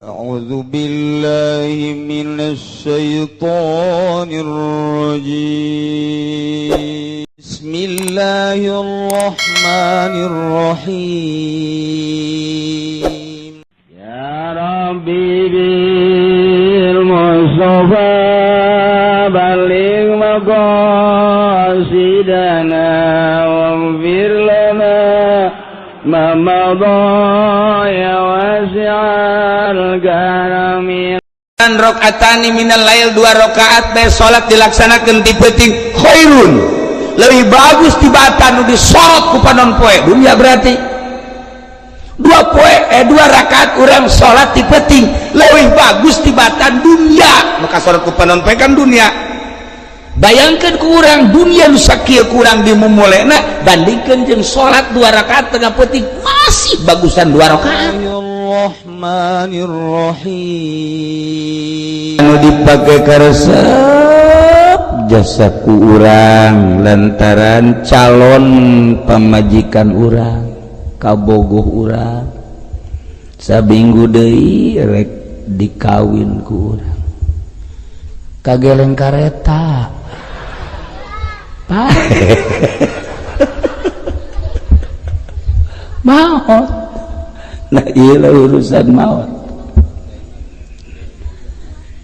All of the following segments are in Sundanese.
أعوذ بالله من الشيطان الرجيم بسم الله الرحمن الرحيم يا ربي بالمصطفى بلغ مقاصدنا واغفر لنا ما مضى يا واسع الكرم rakaatani minal lail 2 rakaat bae salat dilaksanakeun ti peuting khairun leuwih bagus tibatan nu disalat ku panon poe dunia berarti 2 rakaat urang salat ti peuting leuwih bagus tibatan dunia maka salat ku panon poe kan dunia bayangkeun ku urang dunia nu sakieu ku urang dimumulena bandingkeun jeung salat 2 rakaat tengah peuting masih bagusan 2 rakaat Bismillahirrahmanirrahim anu dipake karesep jasa ku urang lantaran calon pamajikan urang kabogoh urang sabinggu deui rek dikawin ku urang kageleng kareta maot nah iya urusan maut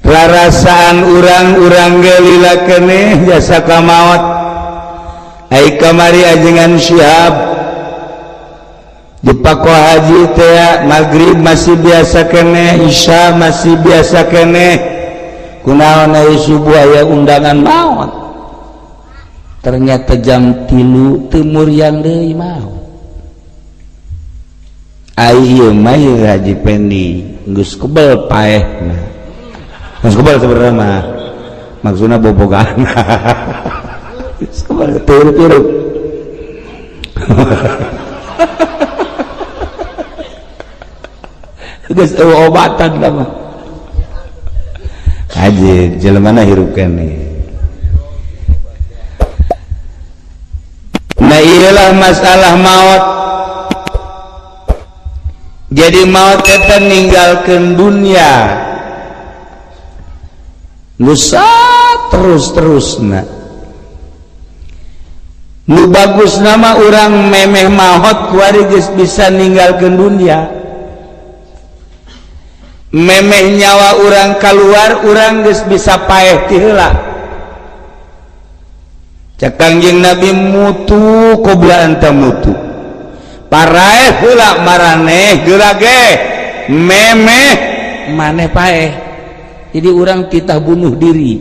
rarasaan urang-urang gelila keneh jasa ka maut ai kamari ajengan Syihab di Pako Haji teh maghrib masih biasa keneh isya masih biasa keneh kunaon ai subuh aya undangan maut ternyata jam 3 teu muriang deui maut. Ayo mayu Haji Pendi geus kebel paeh geus kebel sebenarnya mah maksudna bobogan geus kebel tiru-tiru geus obatan lah mah Haji jelemana hirup keneh. Nah iyalah masalah maut. Jadi maut eta ninggalkeun dunia nusa terus-terusna nu bagus nama urang memeh maut kuari geus bisa ninggalkeun dunia memeh nyawa urang keluar urang geus bisa paeh ti heula cak Kangjeng Nabi mutu qobla anta mutu paraeh heula maraneh geurage memeh maneh paeh jadi urang titah bunuh diri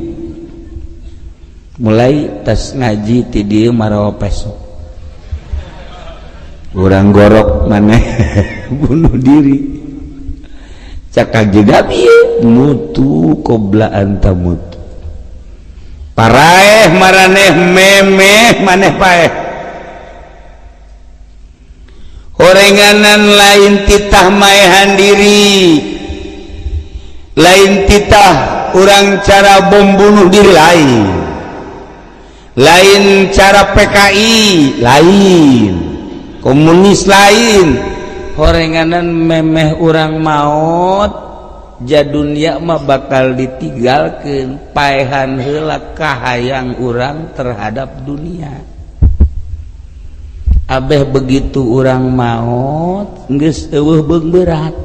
mulai tas ngaji ti dieu marawa pesok urang gorok maneh bunuh diri cak Kangjeng Nabi mutu qobla anta mutu paraeh maraneh memeh maneh paeh horenganan lain titah maehan diri lain titah urang cara bom bunuh diri lain cara PKI lain komunis lain horenganan memeh urang maut jadunya mah bakal ditinggalkeun paehan heula kahayang urang terhadap dunia abeh begitu urang maut geus eueuh beung berat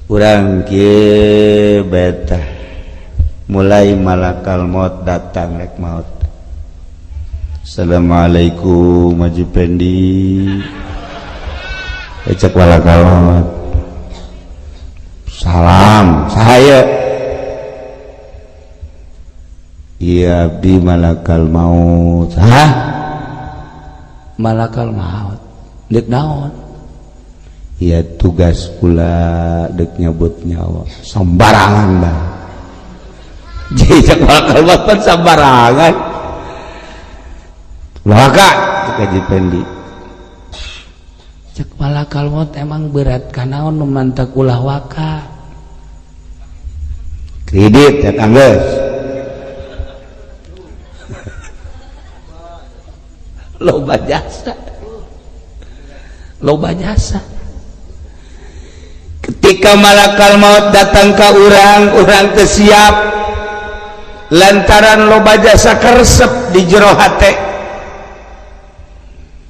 urang kieu betah mulai malakal maut datang rek maut assalamualaikum Haji Pendi cek malakal maut salam saya iya abdi malakal maut hah malakal maut dek naon ya tugas pula dek nyebut nyawa sembarangan dah jadi malakal maut kan sembarangan maka Haji Pendi cek malakal maut emang berat kanaon nu mantak ulah waka kredit ya tanggeus loba jasa Pika malakal maut datang ka urang teu siap lantaran loba jasa karesep di jero hate.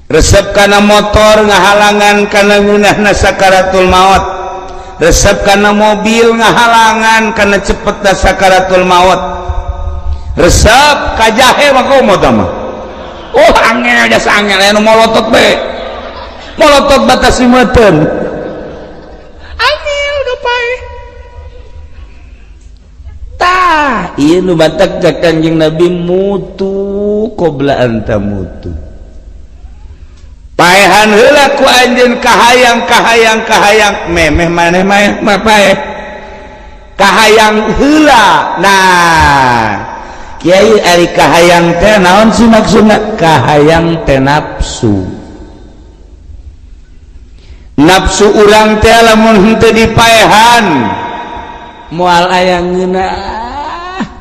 Resep kana motor ngahalangan kana ngeunahna sakaratul maut. Resep kana mobil ngahalangan kana cepetna sakaratul maut. Resep ka jahe mah kumaha mah. Oh angel jasa angel anu molotot be. Molotot batas limeuten. Iya nu batak cak Kanjeng Nabi mutu qobla anta mutu. Paehan heula ku anjeun kahayang memeh maneh mah paeh. Kahayang heula. Nah, kiai ari kahayang teh naon sih maksudna? Kahayang teh nafsu. Nafsu urang teh lamun henteu dipaehan moal aya ngeunah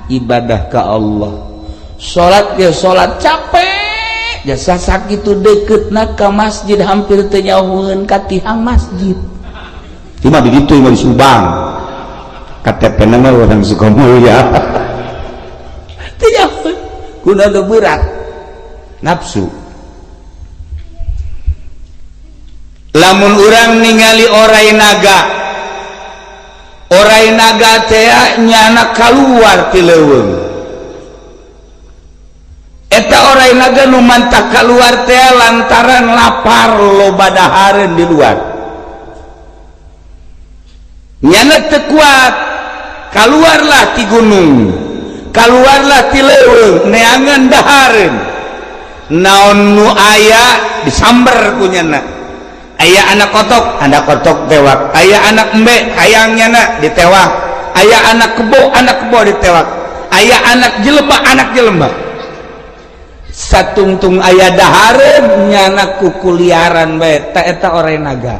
ibadah ka Allah. Salat ya salat capek jasa sakitu deketna ka masjid hampir teu nyauheun ka tihang masjid. Ieu mah diditu mah di Subang. KTP-na mah urang Sukamulya. Teu nyauheun kunaon berat nafsu. Lamun urang ningali orai naga teh nyana kaluar ti leuweung. Eta orai naga nu mantah kaluar teh lantaran lapar loba dahareun di luar. Nyana teu kuat, kaluarlah ti gunung, kaluarlah ti leuweung neangan dahareun. Naon nu aya disamber ku nyana. Aya anak kotok tewak. Aya anak embe hayangnya ditewak. Aya anak kebo ditewak. Aya anak jelema. Satungtung aya dahareun nyana kukuliaran bae eta orai naga.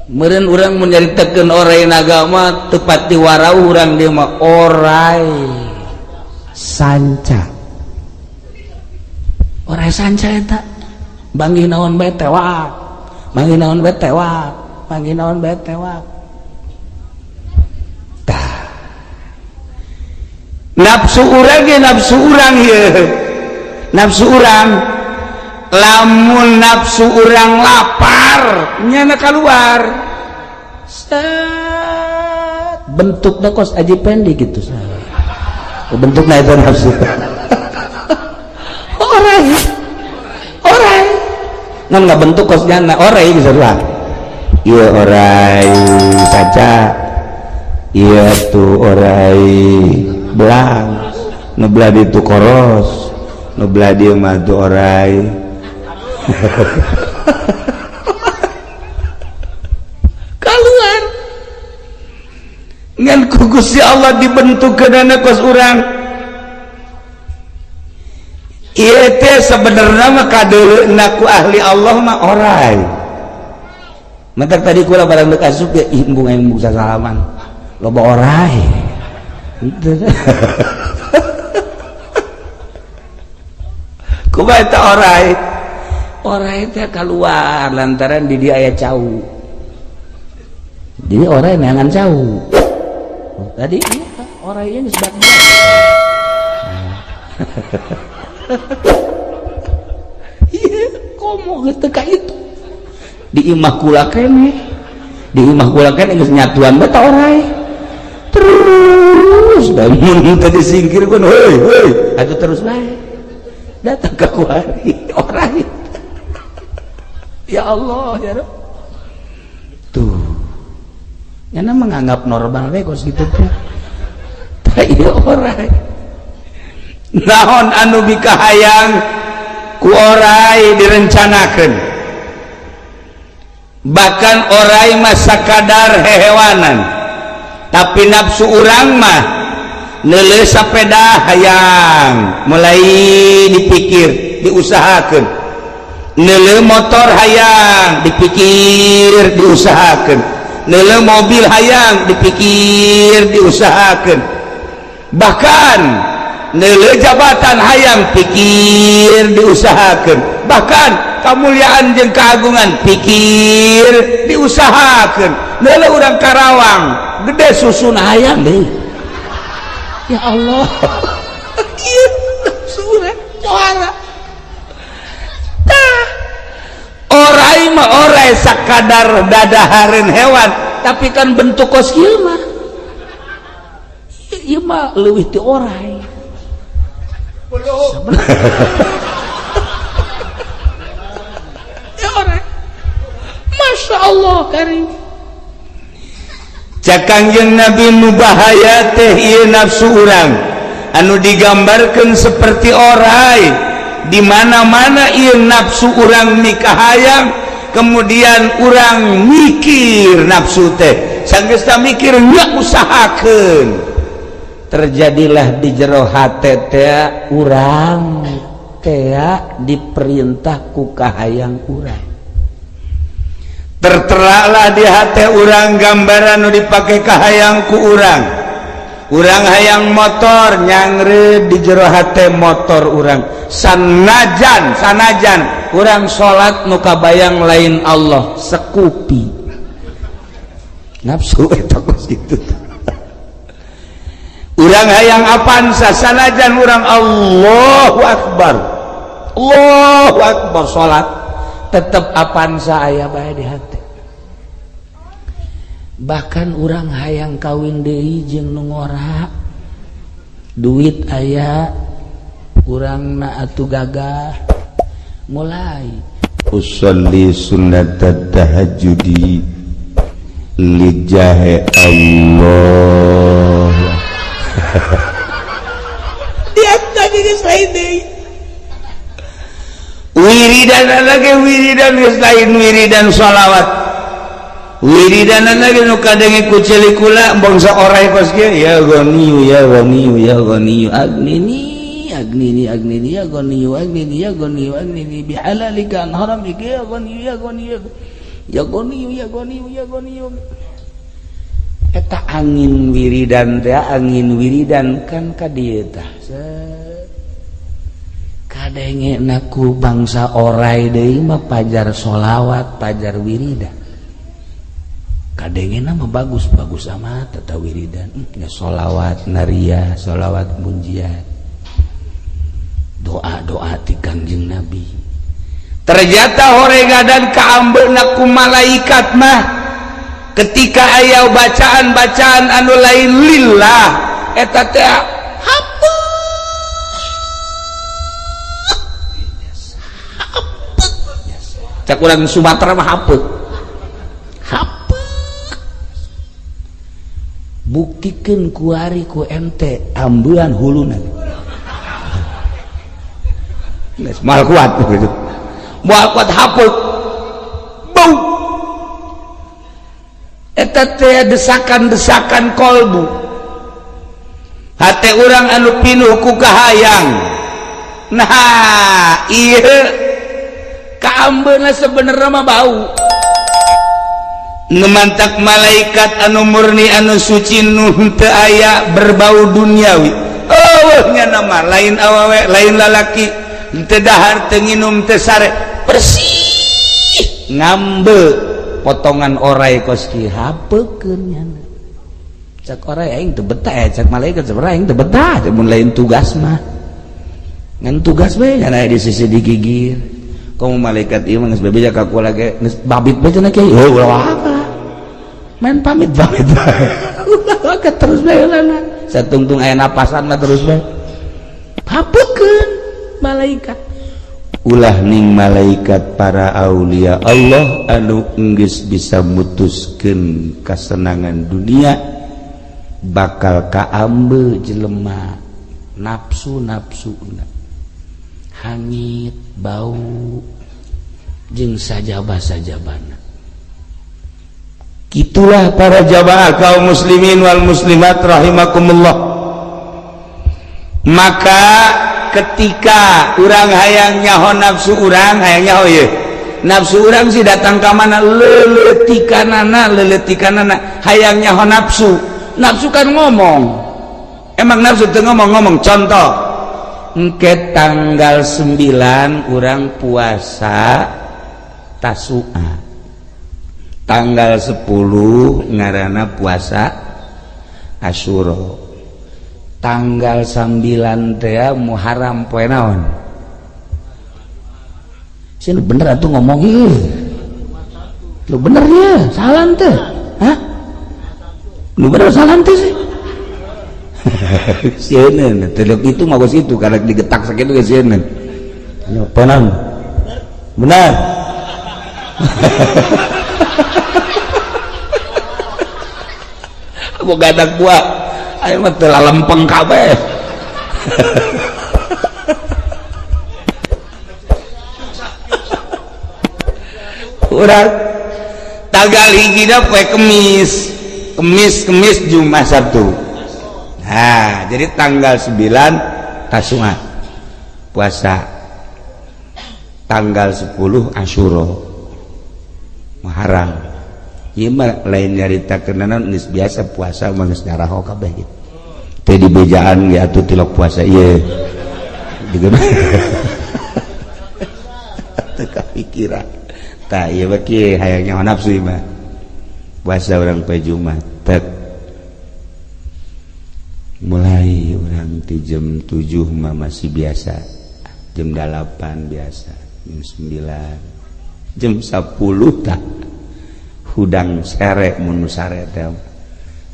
Meureun urang mun nyaritakeun orai naga mah teu pati warau urang dieu mah orai sanca. Orai sanca eta bangih naon bae tewak, bangih naon bae tewak, bangih naon bae tewak. Tah. Nafsu urang ge nafsu urang ieu. Nafsu urang lamun nafsu urang lapar nyana kaluar. Set bentukna kos aji pendek gitu. Bentukna itu nafsu. Orai ngan nggak bentuk kosnya orai bisa lah. Iya orai saja. Iya tuh orai belang nubelah itu koros nubelah dia mah tuh orai. Keluar ngan ku Gusti Allah dibentuk keunana kos urang. Ieu teh sabenerna mah kadeuleuna ku ahli Allah mah orai. Mata tadi kula barang deuk asup ya embung sasalaman. Loba orai. Kumaha eta orai? Orai teh keluar lantaran di dia aya cau. Jadi orai neangan cau. Tadi orai geus bagus. Iya, komo gitu kayak itu. Di imah kula kene geus nyatuan beta orai. Terus da mun teu disingkir pun heuy, atuh terus bae. Datang ka kuari orai. Ya Allah, ya Rabb. Tuh. Nyana menganggap normal we kos gitu teh. Tah ieu orai. Naon anu bikahayang ku orai direncanakeun. Bahkan orai mah sakadar hehewanan, tapi nafsu urang mah neuleuh sapeda hayang mulai dipikir diusahakeun. Neuleuh motor hayang dipikir diusahakeun. Neuleuh mobil hayang dipikir diusahakeun. Bahkan neuleuh jabatan hayang pikir diusahakeun. bahkan kemuliaan jeung keagungan pikir diusahakeun leuleuh urang Karawang gede susun hayang deui ya Allah ieu nafsu urang juara tah orai mah orai sakadar dadahareun hewan tapi kan bentuk kos kieu mah ieu mah leuwih ti orai ya orai Masya Allah karim cak Kangjeng Nabi nu bahaya teh ieu nafsu urang anu digambarkeun seperti orai di mana-mana ieu nafsu urang mikahayang kemudian urang mikir nafsu teh sanggeus mikir nya usahakeun terjadilah di jero hate teh urang teh diperintah ku kahayang urang terteralah di hati urang gambaran nu dipake kahayang ku urang hayang motor nyangre di jero hati motor urang sanajan urang salat nu kabayang lain Allah sekupi nafsu eta kos kitu urang hayang apansa sanajan urang Allahu akbar salat tetap apansa aya bae di hati bahkan urang hayang kawin deui jeung nu ngora duit aya urangna atuh gagah mulai usolli sunnatat tahajjudi lijahe Allah dia tadi geus lain deui wiridan lagi wiridan geus lain wiridan shalawat wiridan lagi nu kadenge ku celikula bangsa orai kos kieu ya ghaniyu ya ghaniyu ya ghaniyu agnini ya ghaniyu agnini bihalalika an haramika ya ghaniyu ya ghaniyu eta angin wiridan kan ka dieu tah kadenge naku bangsa orai deui mah pajar sholawat pajar wiridan kadenge mah bagus amat eta wiridan ya sholawat naria sholawat munjiat doa ti Kangjeng Nabi ternyata horegadan kaambeuna ku malaikat mah ketika aya bacaan-bacaan anu lain lillah eta teh cak urang Sumatera mah hapeuh buktikeun ku ari ku ente ambean huluna geus moal kuat begitu moal kuat hapeuh bau eta teh desakan-desakan kolbu hate urang anu pinuh ku kahayang nah ieu kaambeuna sebenarnya mah bau ngemantak malaikat anu murni anu suci nu teu aya berbau duniawi nya nama lain awewe lain lalaki teu dahar teu nginum teu sare bersih ngambe potongan orai kos kieu hapeukeun nya cak orai aing teu betah cak malaikat sabaraha aing teu betah mun lain tugas mah ngan tugas we nya di sisi digigir kamu malaikat ieu geus bebeja ka kula ge geus babit bae cenah kieu ulah apa main pamit bae ulah terus bae ulana satungtung aya napasan mah terus bae hapeukeun malaikat ulah ning malaikat para aulia Allah anu geus bisa mutuskeun kasenangan dunia bakal kaambe jelema nafsu-nafsuna hangit bau jeung sajabah-sajabana gitulah para jamaah kaum muslimin wal muslimat rahimakumullah maka ketika urang hayang nyaho nafsu urang hayang nyaho ye nafsu urang si datang ka mana leuletikanana hayang nyaho nafsu kan ngomong emang nafsu teu ngomong contoh engke tanggal 9 urang puasa Tasu'a, tanggal 10 ngaranna puasa Asyura, tanggal 9 teh Muharram poe naon? Sih bener atuh ngomong ieu. Lu bener ya, salam teh. Hah? Lu bener salam teh sih. Sieun teluk itu mah geus itu karek digetak sakitu geus sieun. Anu penang. Benar. Boga anak buah aya mah teu lalempeng kabeh. Urang tanggal hijina poe kemis Jumat Sabtu. Nah, jadi tanggal 9 Tasu'a puasa, tanggal 10 Asyura Muharram. Ieu mah lain nyaritakeun geus biasa puasa mah geus nyaraho kabeh gitu. Teu dibejaan ge atuh tilok puasa ieu. Digeuna. Teu kapikiran. Tah ieu mah kieu hayang nyaho nafsu mah. Puasa urang poe Jumat tek mulai urang ti jam 7 mah masih biasa, jam 8 biasa, jam 9, jam 10 tak hudang sere mun sare teh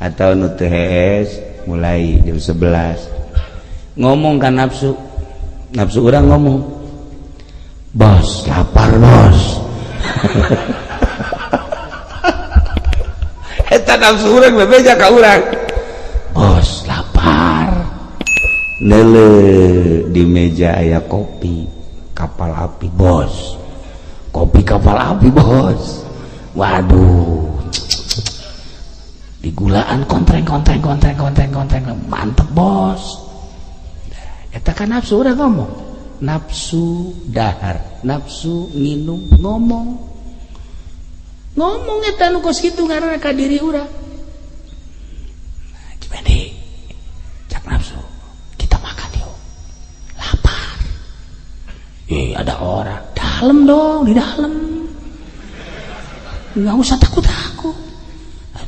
atau nu teu hees mulai jam 11 ngomong kan nafsu urang ngomong, bos lapar bos. Eta nafsu urang bebeja ka urang, bos lapar. Neule di meja aya kopi kapal api bos, kopi kapal api bos. Waduh, digulaan kontreng mantep bos. Eta kan nafsu urang ngomong, nafsu dahar, nafsu nginum ngomong eta nu kos kitu ngaranna ka diri urang. Cimende cak nafsu, kita makan yuk, lapar. Ada orang dalam dong, di dalam, nggak usah takut.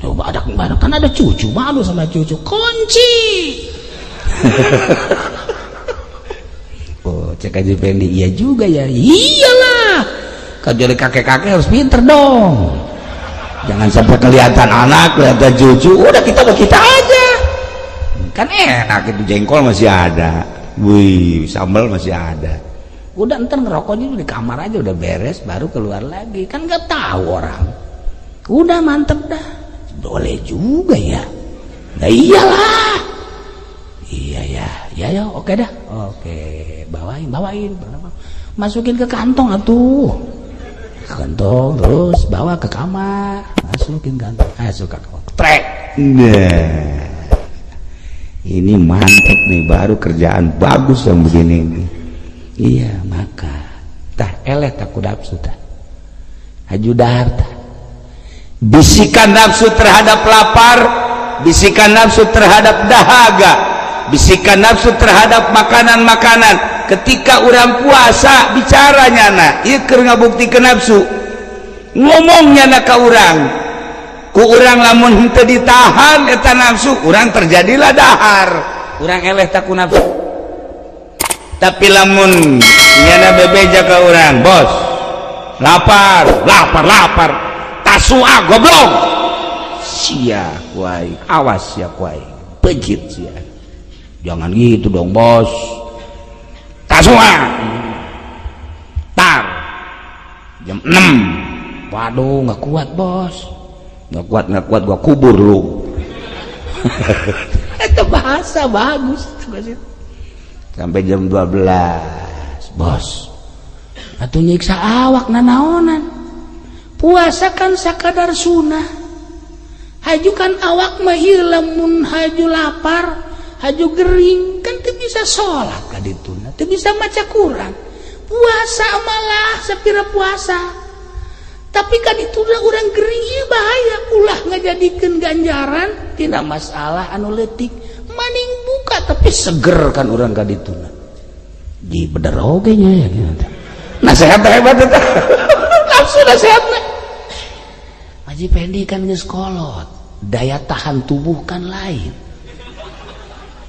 Aduh, badak kan ada cucu, malu sama cucu, kunci. Oh, cek aja Fendi, iya juga ya, iyalah. Kalau kakek-kakek harus pinter dong. Jangan sampai kelihatan anak, kelihatan cucu, udah kita aja. Kan enak itu, jengkol masih ada, wih, sambal masih ada. Udah ntar ngerokoknya di kamar aja udah beres, baru keluar lagi. Kan nggak tahu orang. Udah mantep dah, boleh juga ya. Nah iyalah. Iya ya, oke dah. Oke, bawain. Masukin ke kantong atuh. Kantong terus bawa ke kamar, masukin kantong, masuk ke kamar. Trek. Nah. Ini mantep nih, baru kerjaan bagus yang begini nih. Iya, maka tah eleh tak kudapsu tah. Haju dahar tah. Bisikan nafsu terhadap lapar, bisikan nafsu terhadap dahaga, bisikan nafsu terhadap makanan-makanan. Ketika orang puasa bicaranya na, ieu keur ngabuktikeun nafsu. Ngomongnya na ka urang. Ku urang lamun henteu ditahan eta nafsu, urang terjadilah dahar. Urang eleh tak ku nafsu. Tapi lamun nyana bebeja ka urang, bos, lapar. Tasu'a goblok. Sia kuai, awas ya kuai. Pejit sia. Jangan gitu dong, bos. Tasu'a. Tar. Jam 6. Waduh, nggak kuat, bos. Nggak kuat gua kubur lu. Itu bahasa bagus. Sampai jam 12, bos. Atuh nyiksa awak nanaonan. Puasa kan sakadar sunnah. Haju kan awak mah lamun haju lapar, haju gering kan teu bisa salat ka dituna, teu bisa maca Quran. Puasa malah sapira puasa. Tapi kan dituna urang gering ieu bahaya, ulah ngajadikeun ganjaran tina masalah anu leutik. Maning buka tapi seger kan urang ka dituna. Ji bener oge nya ya gitu. Nasihat hebat eta. Nafsu nasihatna. Haji Pendi kan geus kolot, daya tahan tubuh kan lain.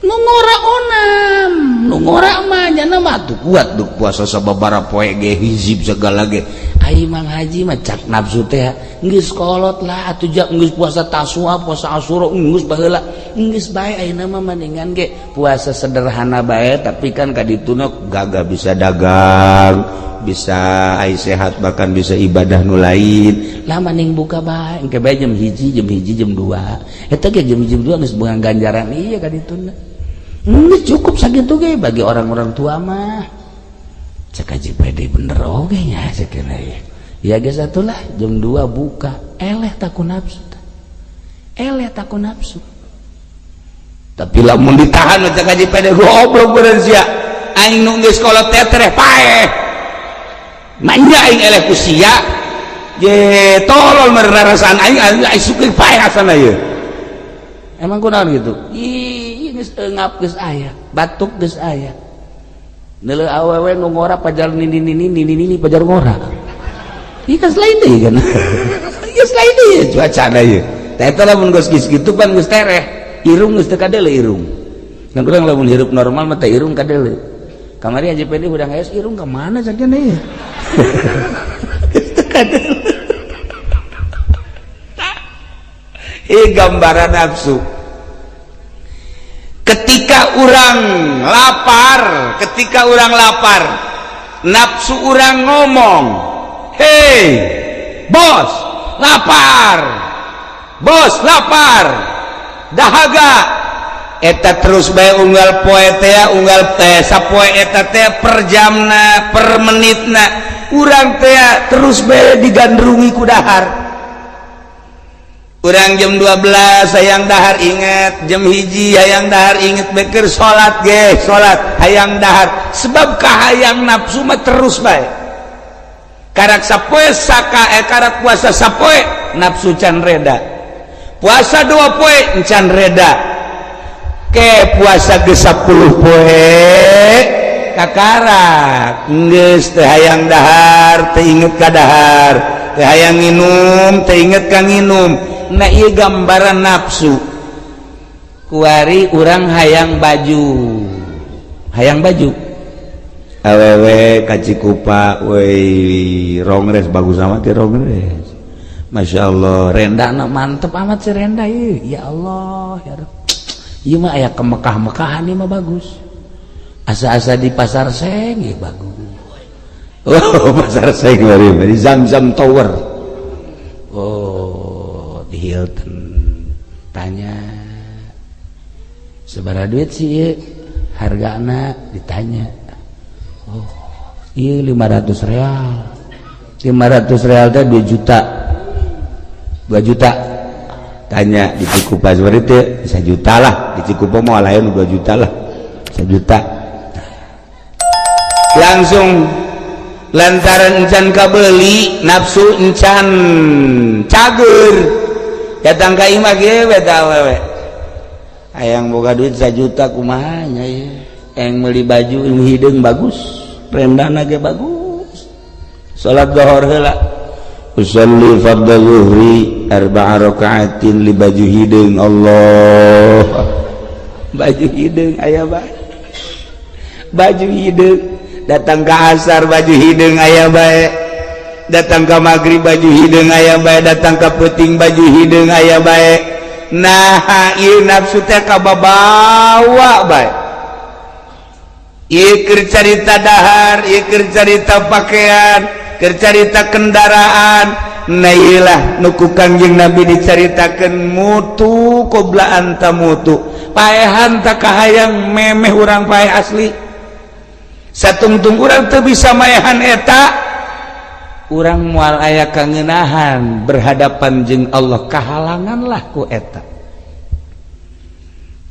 Nu ngora onam, nu ngora mah nya mah tuh kuat duk puasa sababaraha poe ge hizib segala ge. Ai Mang Haji mah cak nafsu teh geus kolot lah atuh jak geus puasa Tasua, puasa Asyura geus baheula. Geus bae ayeuna mah mendingan ge puasa sederhana bae tapi kan kadituna gagah bisa dagang, bisa ai sehat bahkan bisa ibadah nu lain. Lah mending buka bae engke bae jam 1, jam 2. Eta ge jam 2 geus beungan ganjaran ieu kadituna. Cukup sakitu ge bagi orang-orang tua mah. Cek Haji Pede bener oge nya sakena ya geus atulah jam 2 buka eleh takun nafsu tapi lamun ditahan cek Haji Pede goblok bener sia aing nu geus kolot tetreh paeh manja aing eleh ku sia ye tolol merasaan aing sukeun paeh asana ieu emang kunaon gitu ih geus eungap geus aya batuk geus aya neuleuh awewe nu ngora pajar nini pajar ngora ieu kan lain deui kan geus lain deui cuacana ieu tah eta lamun geus kitu pan geus tereh irung geus teu kadeuleu irung ngan urang lamun hirup normal mah teh irung kadeuleu kamari Haji Pedi udah ngayos irung ka mana sakena ieu gambaran nafsu. Ketika orang lapar, nafsu orang ngomong, hei bos lapar, dahaga eta terus bae unggal poe teh unggal teh sapoe eta teh per jamna per menitna urang teh terus bae digandrungi ku dahar. Urang jam 12 hayang dahar inget, jam 1 hayang dahar inget beker salat ge, salat hayang dahar sebab kahayang nafsu mah terus bae. Karak sapoe karak puasa sapoe nafsu can reda. Puasa 2 poe encan reda. Ke puasa ge 10 poe kakarak geus teu hayang dahar, teu inget ka dahar, teu hayang nginum, teu inget ka nginum. Nah iya gambaran nafsu kuari urang hayang baju awewe kacikupa wey rongres bagus amat ya rongres Masya Allah rendana mantep amat si renda ya Allah ya Rabb iya mah aya ke Mekah-Mekahan ini mah bagus asa-asa di pasar seng ya bagus pasar seng di Zam-Zam Tower di Hilton tanya sabaraha duit sih hargana ditanya iya 500 real teh 2 juta tanya di Cikupa seperti itu 1 juta lah di Cikupa mau lain 2 juta lah 1 juta langsung lantaran encan kabeli nafsu encan cager datang ka imah ge beta awewe hayang boga duit 1 juta kumaha nya ye eng meuli baju hideung bagus rendana ge bagus salat zuhur heula usolli fardhu zuhri 4 rakaatin li baju hideung Allah baju hideung aya bae baju hideung datang ka asar baju hideung aya bae datang ke maghrib baju hideung aya bae datang ke peuting baju hideung aya bae nah ieu nafsu teh kababawa bae ieu keur carita dahar ieu keur carita pakaian keur carita kendaraan nah ieulah nu ku Kangjeng Nabi dicaritakeun mutu qobla anta mutu paehan teh kahayang memeh urang paeh asli satungtung urang teu bisa maehan eta urang moal aya kangeunahan berhadapan jeung Allah kahalanganlah ku eta.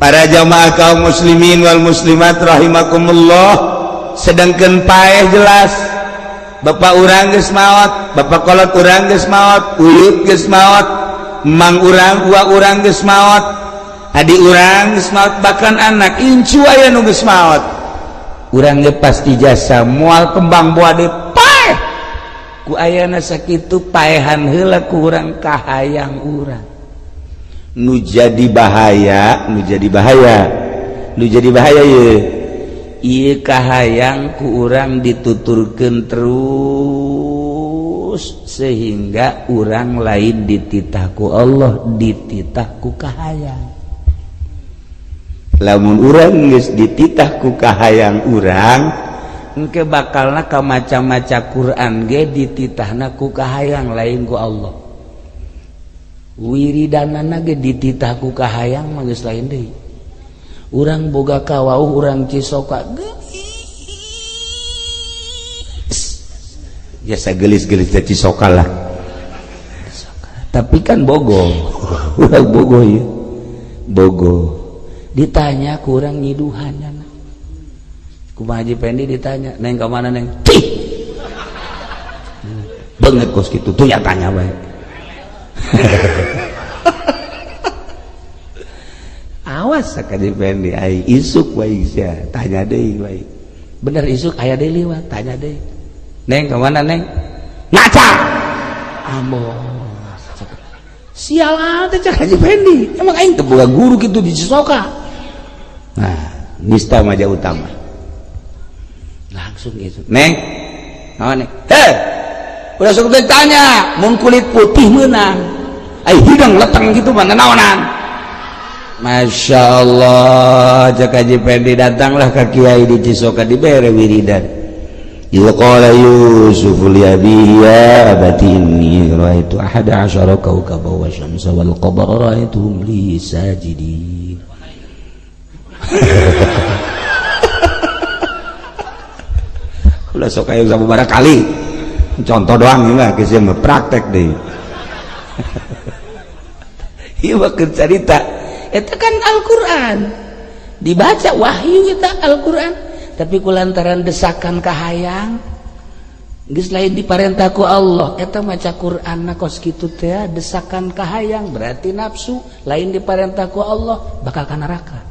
Para jamaah kaum muslimin wal muslimat rahimakumullah sedangkeun paeh jelas bapak urang geus maot bapak kolot urang geus maot uyut geus maot mang urang uwa urang geus maot adik urang geus maot bahkan anak incu aya nu geus maot urang ge pasti jasa moal kembang buade paeh ku ayana sakitu paehan heula ku urang kahayang urang nu jadi bahaya ye ieu kahayang ku urang dituturkeun terus sehingga urang lain dititah ku Allah dititah ku kahayang. Lamun urang geus dititah ku kahayang urang engke bakalna ka maca-maca Quran ge dititahna ku kahayang lain ku Allah. Wiridanana ge dititah ku kahayang mah geus lain deui. Urang boga kawauh urang cisoka biasa gelis-gelis teh cisoka lah. Tapi kan bogo. Urang bogo ya. Bogo. Ditanya kurang nyiduhannya kumaha Haji Pendi ditanya neng ke mana neng tih banget kos gitu tuh ya tanya baik awas Kak Haji Pendi ai isuk baik sia tanya deui baik bener isuk aya deui liwat tanya deui neng ke mana neng ngaca ambo sial teh Cak Haji Pendi emang aing teu boga guru kitu di Cisoka. Nah, nista maja utama. Langsung itu. Neng. Naon neng? Heh. Udah sok tanya, mun kulit putih meunang. Ai hidang leteng gitu mah naonan. Masya Allah, Cak Haji Pendi datanglah ke Kiai di Cisoka dibere wiridan. Qala Yusuf li abihi ya abati inni ra'aitu ahada asyara kawkaban wa syamsa wal qamara ra'aituhum li sajidin. Ulah sok aya sababaraha kali contoh doang mah geus mah praktek deui. Ieu mah keur carita eta kan Al-Qur'an dibaca wahyu eta Al-Qur'an tapi kulantaran desakan kahayang geus lain diparentah ku Allah eta maca Qur'anna kos kitu teh desakan kahayang berarti nafsu lain diparentah ku Allah bakal ka neraka.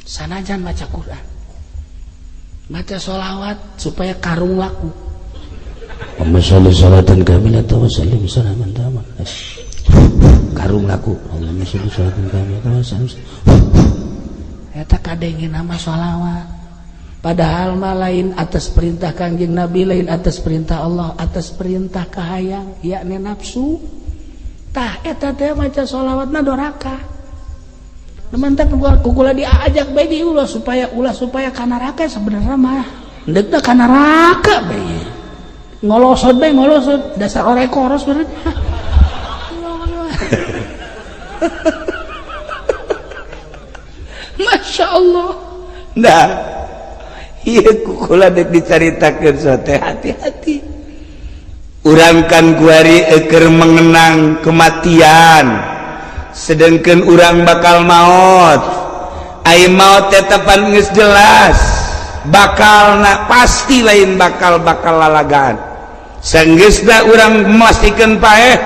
Sanajan maca Quran maca sholawat supaya karung laku Allahumma sholli sholatan kamilatan wa sallim salaman taman karung laku Allahumma sholli sholatan kamilatan wa sallim eta kadenge nama sholawat padahal mah lain atas perintah Kangjeng Nabi lain atas perintah Allah atas perintah kahayang yakni nafsu tah eta teh maca sholawat na doraka teman-teman kukula diajak bae di ulah supaya ka neraka sebenarnya mah ndekna ka neraka bae ngolosot bae ngolosot dasar orekoros bener. Masya Allah. Nah iya kukula dek dicaritakeun sote hati-hati urang kan kuari keur mengenang kematian sedangkan urang bakal maut ai maut tetepan geus jelas bakalna pasti lain bakal lalagaan sanggeusna urang memastikan paeh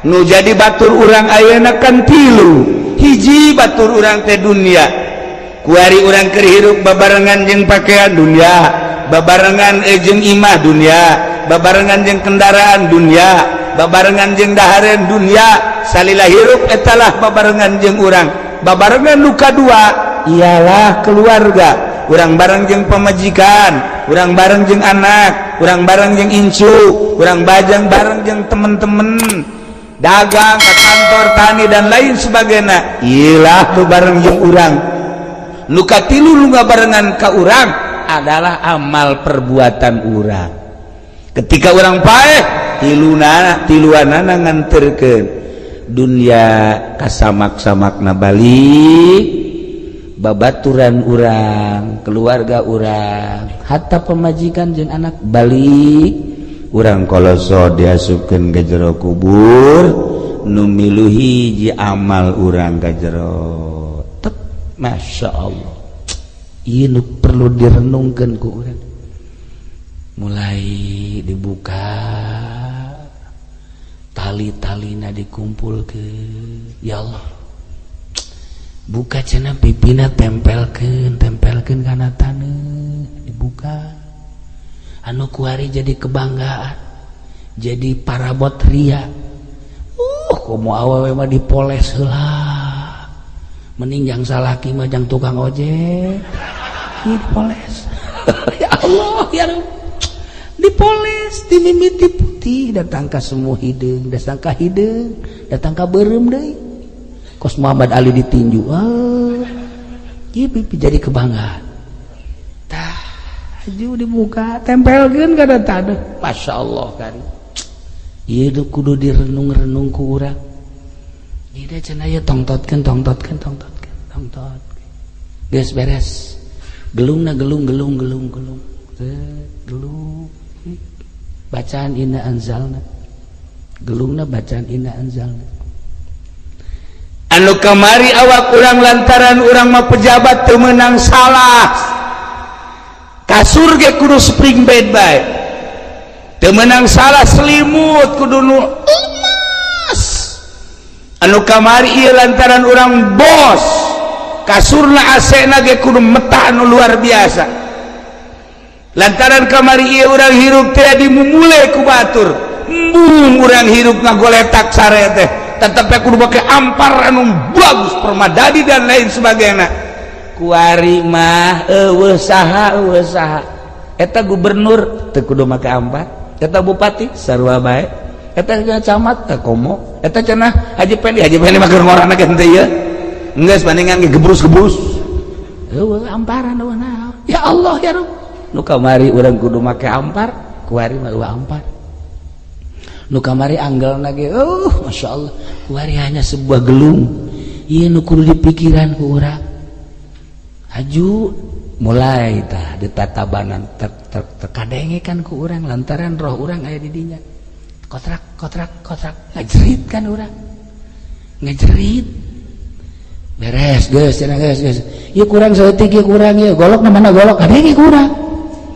nu jadi batur urang ayeuna kan 3 hiji batur urang teh dunia kuari urang keur hirup babarengan jeung pakaian dunia babarengan jeung imah dunia babarengan jeung kendaraan dunia babarengan jeung daharen dunia salila hirup etalah babarengan jeung urang babarengan nu kadua ialah keluarga urang bareng jeung pamajikan urang bareng jeung anak urang bareng jeung incu urang bareng jeung temen-temen dagang ke kantor tani dan lain sebagainya ialah nu bareng jeung urang nu katilu nu ngabarengan ka urang adalah amal perbuatan urang ketika urang paeh tiluanana nganterkeun dunia kasamak-samakna balik babaturan urang keluarga urang hatta pemajikan jeung anak balik urang koloso diasupkeun ka jero kubur nu milu hiji amal urang ka jero tep Masya Allah ieu nu perlu direnungkeun ku urang mulai dibuka tali-talina dikumpulkeun ya Allah buka cenah pipina tempelkeun kana taneuh dibuka anu kuari jadi kebanggaan jadi parabot ria komo awewe mah dipoles heula mending jang salaki mah jang tukang ojek dipoles ya Allah ya Rabb dipoles dimimiti putih datang ka semu hideung datang ka hideung datang ka beureum deui kos Muhammad Ali ditinju ieu pipi jadi kebanggaan tah aju dibuka tempelkeun kana taneuh masyaallah kari ieu kudu direnung-renung ku urang ieu cenah ieu tongtotkeun geus beres gelungna gelung bacaan inna anzalna gelungna bacaan inna anzalna anu kamari awak urang lantaran urang mah pejabat teu meunang salah kasur ge kudu spring bed bae teu meunang salah selimut kudu nu emas anu kamari ieu lantaran urang bos kasurna AC-na ge kudu metah anu luar biasa lantaran kamari ieu urang hirup teh dimumule ku batur embung urang hirup ngagoletak sare teh tetep kudu make ampar anu bagus permadani dan lain sebagainya kuari mah eueuh saha eta gubernur teu kudu make ampar eta bupati sarua bae eta camat teu komo eta cenah haji pendi mah keur ngorana ge teh ieu geus bandingan gebrus-gebrus eueuh amparan eueuh naon ya Allah ya Rabb nu kamari urang kudu make ampar kuari mah eueuh ampar nu kamari anggelna ge masyaallah kuari hanya sebuah gelung ieu nu kudu dipikiran ku urang aju mulai tah ditatabanan terkadengekan ku urang lantaran roh urang aya di dinya kotrak ngajerit kan urang ngajerit beres geus cenah geus ieu kurang saeutik ieu kurang ieu golok na mana golok kadenge ku urang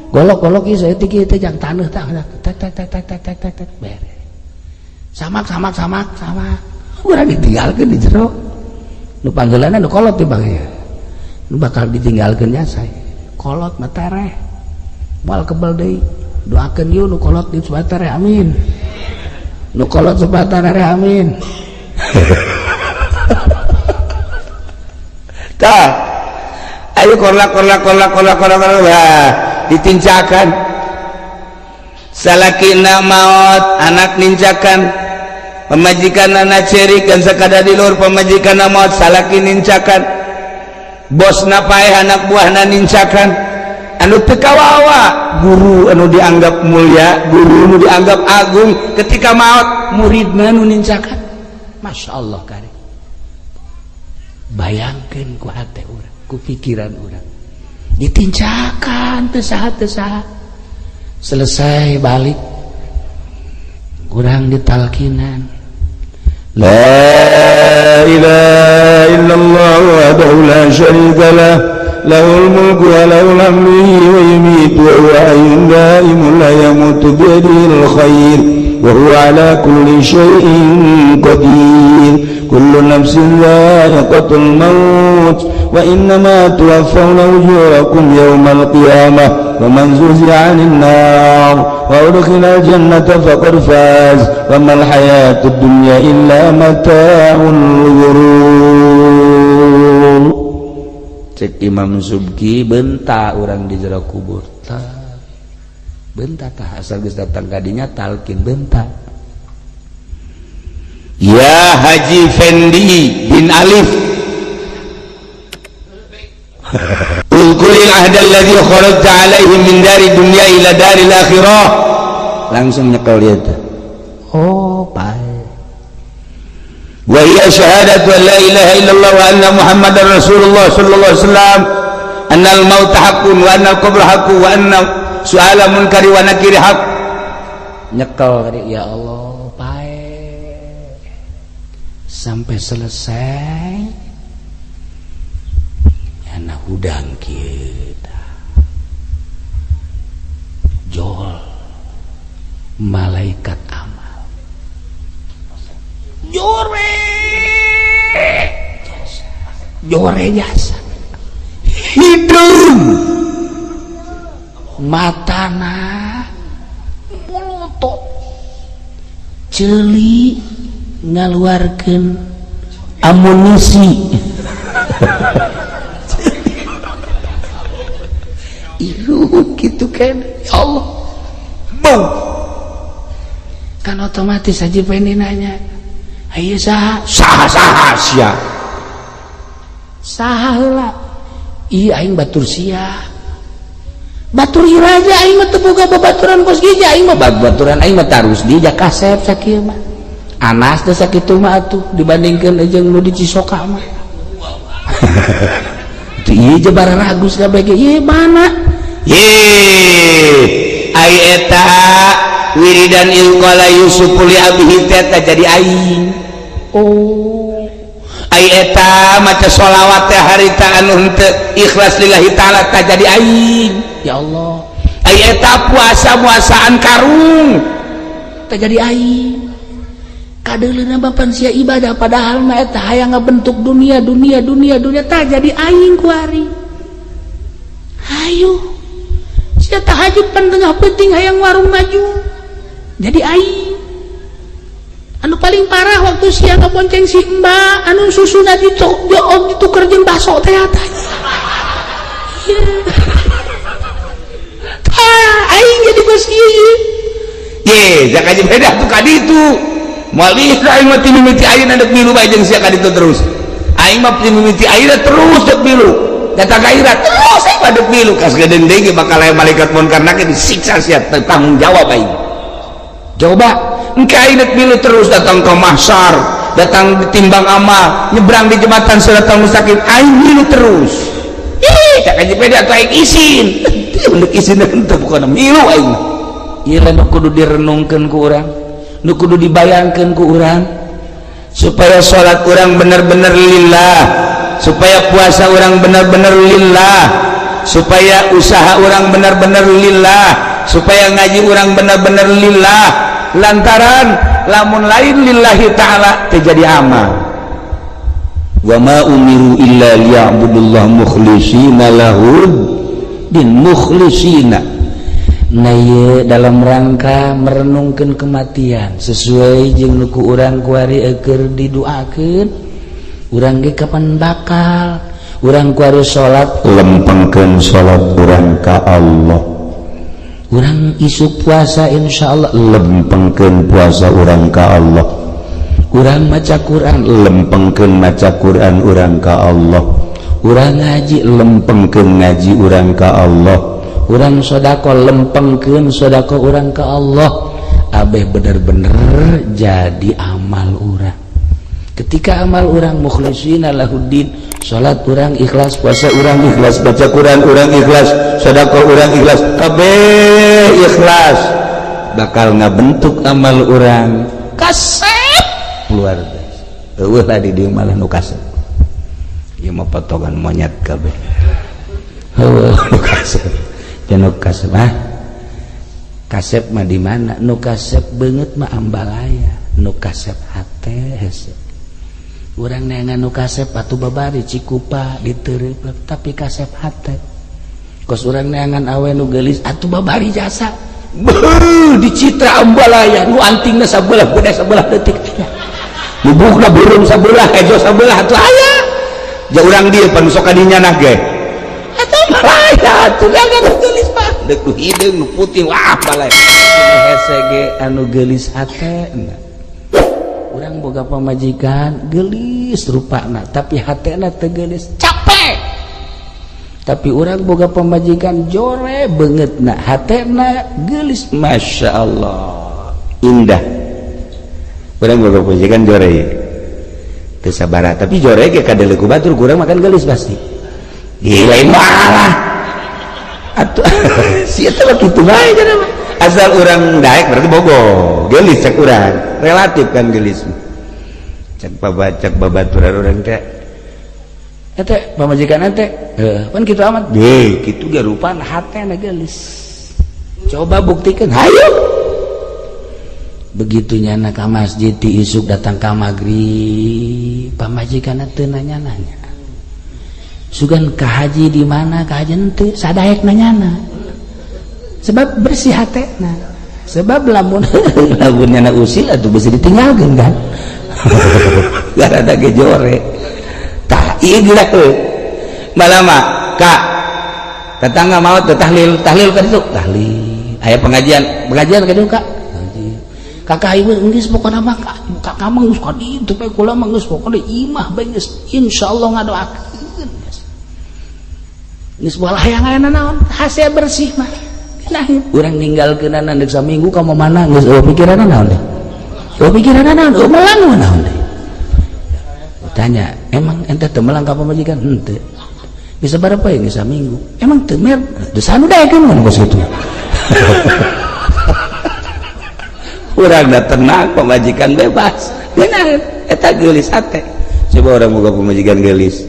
golok ieu saeutik ieu teh jang taneuh tah tek beres samak urang ditinggalkeun di jero nu panggeulana nu kolot teh bang nu bakal ditinggalkeun nya sae kolot mah tereh moal kebal deui doakeun ieu nu kolot di subatere amin nu kolot subatere amin tah ayo korlak ditincakan salakina maut anak nincakan pemajikan anak cerik dan sakada di luar pemajikan maut salaki nincakan bosna paeh anak buahna nincakan anu teu kawawa guru anu dianggap mulia guru anu dianggap agung ketika maut muridna anu nincakan masyaallah kari bayangkeun ku hate urang ku pikiran urang ditincakan teu saha selesai balik kurang ditalkinan la ilaha illallah wahdahu la syarika lah lahul mulku wa lahul hamdu wa yumiitu wa huwa hayyun daimun la yamutu bi yadihil khair wa huwa ala kulli syai'in qadir kullu nafsin dha'iqatul maut wa innama tuwaffawna ujurakum yawmal qiyamah ومن زحزح عن النار وأدخل الجنة فقد فاز وما الحياة الدنيا إلا متاع الغرور. Cek Imam Subki bentak orang di jero kubur bentak tah asal geus datang kadinya talkin bentak ya Haji Fendi bin Alif ulkulil ahdal ladhi kharajta alaihim min dari dunia ila daril akhirah langsung nyekel dia tuh baik wa hiya syahadatu la ilaha illallah wa anna muhammadar rasulullah sallallahu alaihi wasallam anna al maut haqqun wa anna al qabr haqqun wa anna su'ala munkari wa nakiri haqq nyekel ya Allah baik sampai selesai anak hudang kita jol malaikat amal jore jore jasa hidung matana molotot celi ngaluarkeun amunisi gitu kan ya Allah bau kan otomatis aja pengen nanya ayo saha sia saha heula ieu aing batur sia batur iraja aing mah teu boga babaturan kos gija aing mah babaturan aing mah tarus di jakasep sakieu mah anas teh sakitu mah atuh dibandingkeun jeung nu di Cisoka mah teu ieu je bara ragus kabeh ge ieu mana ai eta wiridan ilqala yusuful abihi tata jadi aing oh ai eta maca sholawat teh harita anu henteu ikhlas lillahi taala ta jadi aing ya Allah ai eta puasaan karung ta jadi aing kadeulina bapan sia ibadah padahal mah eta hayang ngabentuk dunia ta jadi aing ku ari hayu sia tahajud pan tengah penting hayang warung maju jadi aing anu paling parah waktu sia ngabonceng si mbak anu susuna ditukar jeung baso teh atanya aing jadi bos kieu ye zakaji beda tuh kaditu malih aing mah ti mimiti ayeuna dek milu bae jeung sia kaditu terus aing mah ti mimiti ayeuna terus dek milu data gairat terus aing padek milu kas gedeng deui bakal aya malaikat munkar nakir disiksa sia tanggung jawab aing coba engke aing dek milu terus datang ke mahsyar datang ditimbang amal nyebrang di jembatan siratal mustaqim aing milu terus tak aja beda atuh aing isin teu isin teu bukan milu aing ieu nu kudu direnungkeun ku urang nu kudu dibayangkeun ku urang supaya salat urang bener-bener lillah supaya puasa orang benar-benar lillah supaya usaha orang benar-benar lillah supaya ngaji orang benar-benar lillah lantaran lamun lain lillahi ta'ala terjadi amal wa ma umiru illa liya'budullah mukhlishina lahud din mukhlishina naya dalam rangka merenungkan kematian sesuai jeung nuku urang kuari eukeur didoakeun urang ge kapan bakal urang kuari salat lempengkeun salat urang ka Allah urang isuk puasa insyaallah lempengkeun puasa urang ka Allah urang maca Quran lempengkeun maca Quran urang ka Allah urang ngaji lempengkeun ngaji urang ka Allah urang sedekah lempengkeun sedekah urang ka Allah abeh bener-bener jadi amal urang ketika amal orang mukhlishina lahuddin salat orang ikhlas puasa orang ikhlas baca Quran orang ikhlas sedekah orang ikhlas kabeh ikhlas bakal ngabentuk amal orang kasep luar biasa eueuh lah di dieu malah nu kasep ieu mah potongan monyet kabeh heueuh nu kasep jangan nu kasep kasep mah di mana nu kasep beungeut mah ambalaya nu kasep hate hese urang neangan nu kasep atuh babari cikupa diteureup tapi kasep hate kos urang neangan awe nu geulis atuh babari jasa beuh dicitra ambalaya nu antingna sabelah beda sabelah detik aya lubukna burung sabelah ejo sabelah atuh aya ja urang dieu pan sok kadinya ge atuh balaya atuh neangan nu geulis mah deuk nu hideung nu putih wah balaya hese ge anu geulis hate urang boga pamajikan gelis rupana tapi hatena teu gelis capek tapi urang boga pamajikan jore beungeutna hatena gelis masyaallah indah urang boga pamajikan jore teu sabaraha tapi jore ge kadeuleuk ku batur urang makan gelis pasti lain malah atuh sia teh kitu bae cenah mah asal orang daek berarti bogo gelis cek urang relatif kan gelis cek babaturan orang teh eta pamajikan teh pan kitu amat ge kitu ge rupana hatena gelis coba buktikan hayu begitunya na ka masjid ti isuk datang ka maghrib pamajikan teu nanya-nanya sugan ka haji di mana ka haji henteu sadaek nanyana sebab bersih hatena sebab lamun lamunnya usil atuh bisa ditinggalkeun kan garada ge jore tah ieu geura malah mah ka tetangga mau tahlil ka ditu tahlil aya pengajian ka ditu ka kakak ibu geus pokona mah kakak mah geus ka ditu bae kula mah geus pokona imah bae geus insyaallah ngadoakeun geus bola hayang aya naon hase bersih mah nah urang ninggalkeunana deuk saminggu ka mana geus pikiranna naon deh pikiranna naon melang naon deh tanya emang ente teu melang ka pamajikan henteu bisa berapa ya geus saminggu emang teu mer geus anu daekeun mun geus kitu urang da tenang pamajikan bebas benar eta geulis hate coba urang boga pamajikan geulis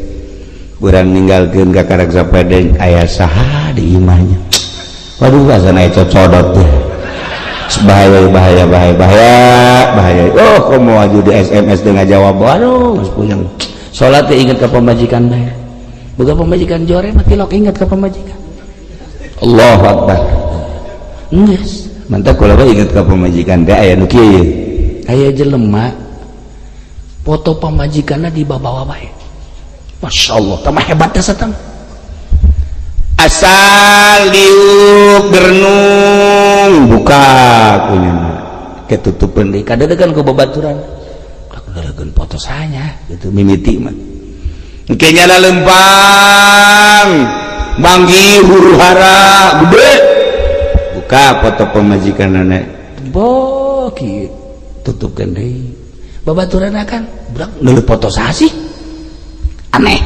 urang ninggalkeun ka karaksa pedeng aya saha di imahnya waduh rasana cocodot teh bahaya oh komo aju di SMS dengan jawab waduh geus puyeng salat teh inget ka pamajikan bae boga pamajikan jore mah tilok inget ka pamajikan Allahu Akbar geus mantap kalau ingat ke pemajikan teh aya nu kieu aya jelema foto pemajikanna dibawa bae masyaallah tah hebat teh satang asal diuk gernung buka kunyana ketutupan deui kadadegan ku babaturan kadadegan foto sanya gitu mimiti mah engke nyana lempang manggi huru hara gede buka foto pemajikan anak boki tutupkan deh babaturan akan bilang nelu foto sasi aneh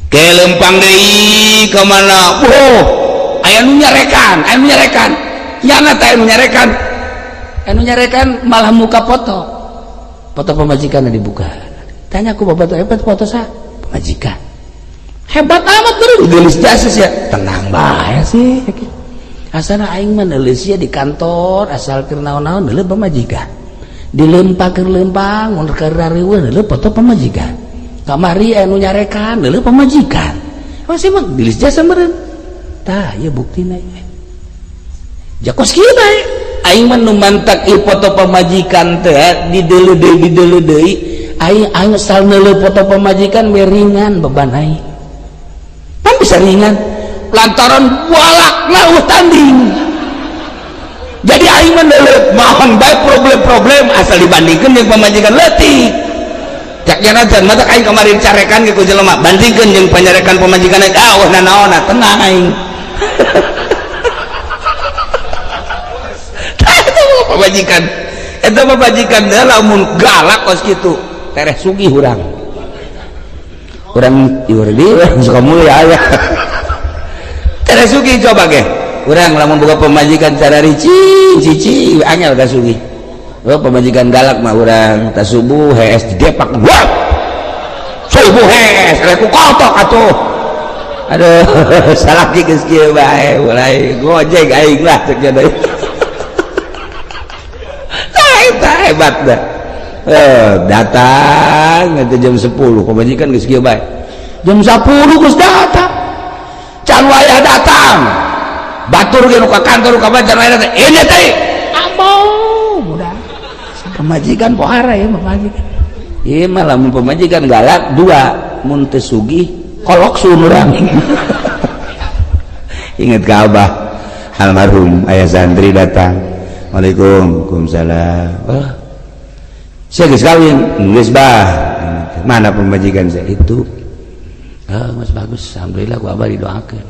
ke lempang deh kemana aya nu nyarekan nyana teh anu nyarekan malah muka foto pemajikan dibuka tanya aku babaturan hebat foto sa pemajikan hebat amat baru gelis jasa ya tenang bae sih asana aing mah neuleus di kantor asal keur naon-naon neuleus pamajikan dilempang lempang mun keur rareueun neuleus foto pamajikan kamari anu nyarekan neuleus pamajikan masih mah dilis jasa meureun tah ieu buktina jakos kieu bae aing mah nu mantak ieu foto pamajikan teh dideuleu deui aing asal neuleus foto pamajikan we ringan beban aing pan bisa ringan lantaran walak tanding jadi aing mendeuleuh mohon bae problem-problem asal dibandingkeun jeung pamajikan leutik cak janajan mata aing kemarin carekan ke ku jelema bandingkeun jeung panyarekan pamajikan wah nanaonna tenang aing eta pamajikan teh lamun galak kos kitu tereh sugih urang ieu suka mulia aya Sugi coba ge urang lamun boga pemajikan cara cici angel ka sugi pemajikan galak mah urang ta subuh hees di depak wah subuh hees ku kotok atuh aduh salaki geus kieu bae mulai gojek aing lah cek deui tah hebat dah datang nanti jam 10 pemajikan geus kieu bae jam 10 geus datang can wayah datang batur ge nu ka kantor ka bacar wayah datang ini teh amau udah pemajikan pohara ya pemajikan ieu mah lamun pemajikan galak dua mun teu sugih kolok sun urang inget ka abah almarhum aya santri datang Waalaikumsalam saya geus kawin geus bah mana pemajikan saya itu mas bagus alhamdulillah ku abah didoakeun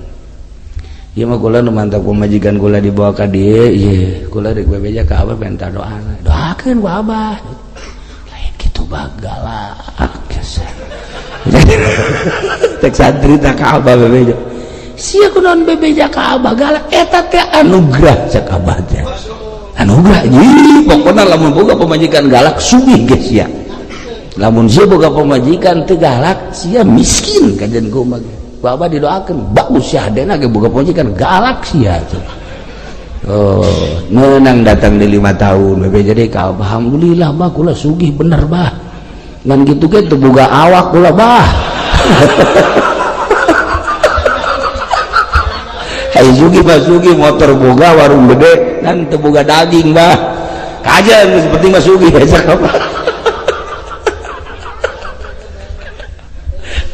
ieu mah kula nu mantap pemajikan kula dibawa ka dieu ieu kula rek bebeja ka abah minta doana doakeun ku abah lain kitu galak tek santri tak ka abah bebeja sia kunaon bebeja ka abah galak eta teh anugrah cek abah teh anugrah ieu pokona lamun boga pemajikan galak sugih geus sia lamun sia boga pemajikan teu galak sia miskin kajen ku mah Bapak didoakeun bagus sia hadena ge boga pemajikan galak sia menang datang di 5 tahun bebe jadi ka alhamdulillah bah kula sugih bener bah ngan kitu ge teu boga awak kula bah Sugi motor boga warung gede dan teu boga daging bah kajian seperti Mas Sugi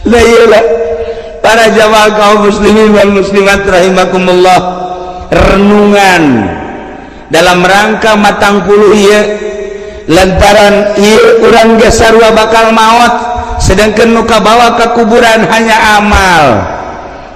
lah iyalah para jamaah kaum muslimin wal muslimat rahimakumullah renungan dalam rangka matang puluh ieu lantaran ieu urang ge sarua bakal maot sedangkan nu kabawa ka kuburan hanya amal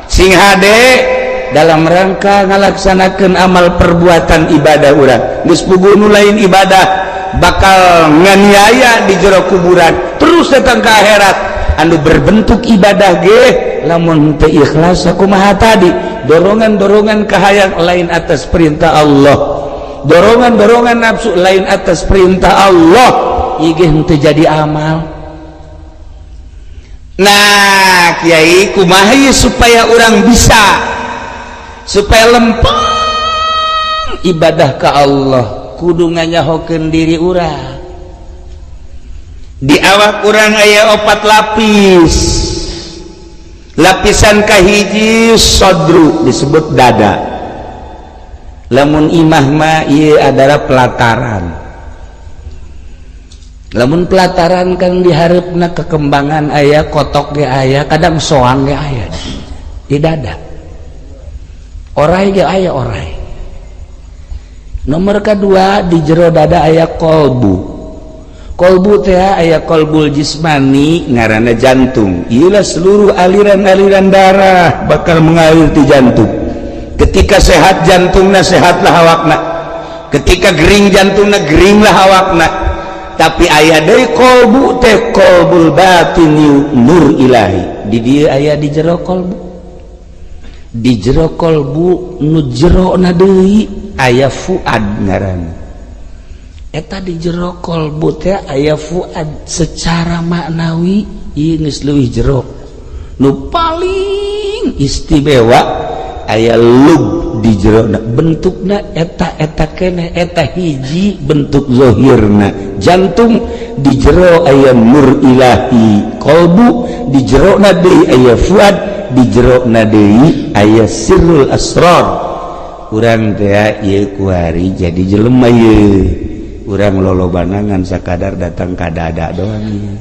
sing hade dalam rangka ngalaksanakeun amal perbuatan ibadah urang geus puguh nu lain ibadah bakal nganiaya di jero kuburan terus datang ke akhirat anu berbentuk ibadah ge lamun teu ikhlas kumaha tadi dorongan-dorongan kahayang lain atas perintah Allah dorongan-dorongan nafsu lain atas perintah Allah ieu ge henteu jadi amal. Nah kiai kumaha ieu supaya urang bisa supaya lempeng ibadah ke Allah kudu nganyahokeun diri urang di awak urang aya 4 lapis lapisan kahiji sodru disebut dada lamun imah mah ieu adalah pelataran lamun pelataran kan diharapna kekembangan aya kotok ge aya kadang soang ge aya di dada orai ge aya orai nomor kedua di jero dada aya kolbu teh aya kolbul jismani ngaranna jantung iyalah seluruh aliran-aliran darah bakal mengalir di jantung ketika sehat jantungna sehatlah awakna ketika gering jantungna geringlah awakna tapi aya deui kolbu teh kolbul batin nur ilahi di dieu aya di jero kolbu di jero kolbu nu jerona deui aya fuad ngaranna eta di jero kolbu teh aya fuad secara maknawi ieu geus leuwih jero nu paling istimewa aya lub di jerona bentukna eta keneh eta hiji bentuk zahirna jantung di jero aya nur ilahi kolbu di jerona deui aya fuad di jerona deui aya sirrul asrar urang teh ieu kuari jadi jelema ieu urang lolobana ngan sakadar datang ka dada doang ieu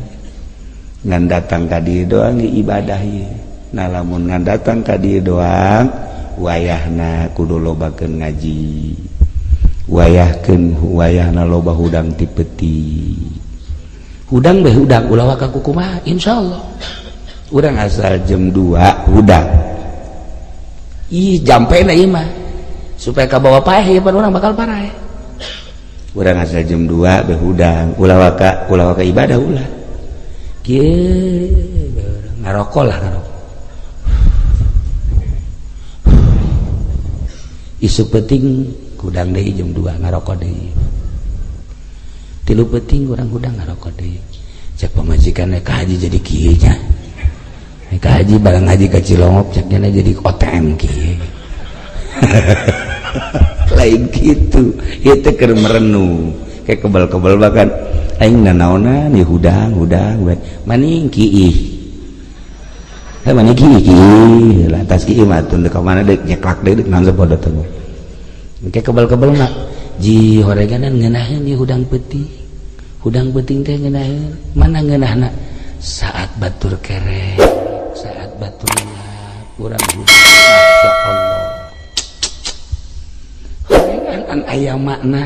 ngan datang ka dieu doang ibadah ieu nah lamun ngan datang ka dieu doang wayahna kudu lobakeun ngaji wayahna loba hudang ti peti hudang beh hudang ulah ka kumaha insyaallah urang asal jam 2 hudang ih jampena ieu mah supaya kabawa paeh pan urang bakal paraeh urang asal jam 2 beh hudang ulah ka ibadah ulah kieu ngarokol lah ngarokol isu peting hudang deui jam 2 ngarokok deui tilu peting urang hudang ngarokok deui cek pamajikan ka haji jadi kieu nya ka haji barang haji ka Cilongok cek nya jadi OTM kieu lain kitu ieu teh keur merenung kayak kebal-kebal bahkan aing nanaonna nih hudang maning kieu mana gigi lantas gigi matun dek mana dek nyeklak dek naon sapodo teh kayak kebal-kebal mah ji horeganan ngeunaheun di hudang peting teh ngeunaheun mana ngeunahna saat batur kere saat batur urang hudang masyaallah horegan aya makna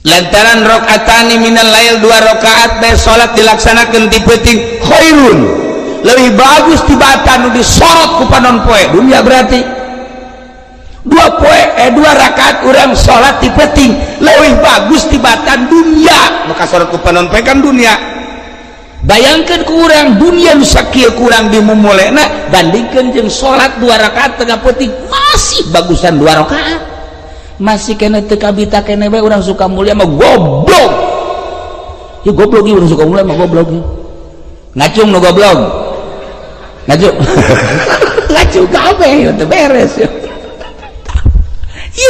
lantaran rakaatani minal lail 2 rakaat bae salat dilaksanakeun ti peuting khairun lebih bagus tibatan nu disorot ku panon poe dunia berarti 2 rakaat urang salat ti peuting lebih bagus tibatan dunia maka sorot ku panon poe kan dunia bayangkeun ku urang dunia nu sakieu kurang dimumulena bandingkeun jeung salat 2 rakaat tengah peuting masih bagusan 2 rakaat masih kena teu kabita kene bae urang suka mulia mah goblok ieu goblok ieu urang suka mulia mah goblok ngacung nu goblok ngacung ngacung kabeh teu beres ieu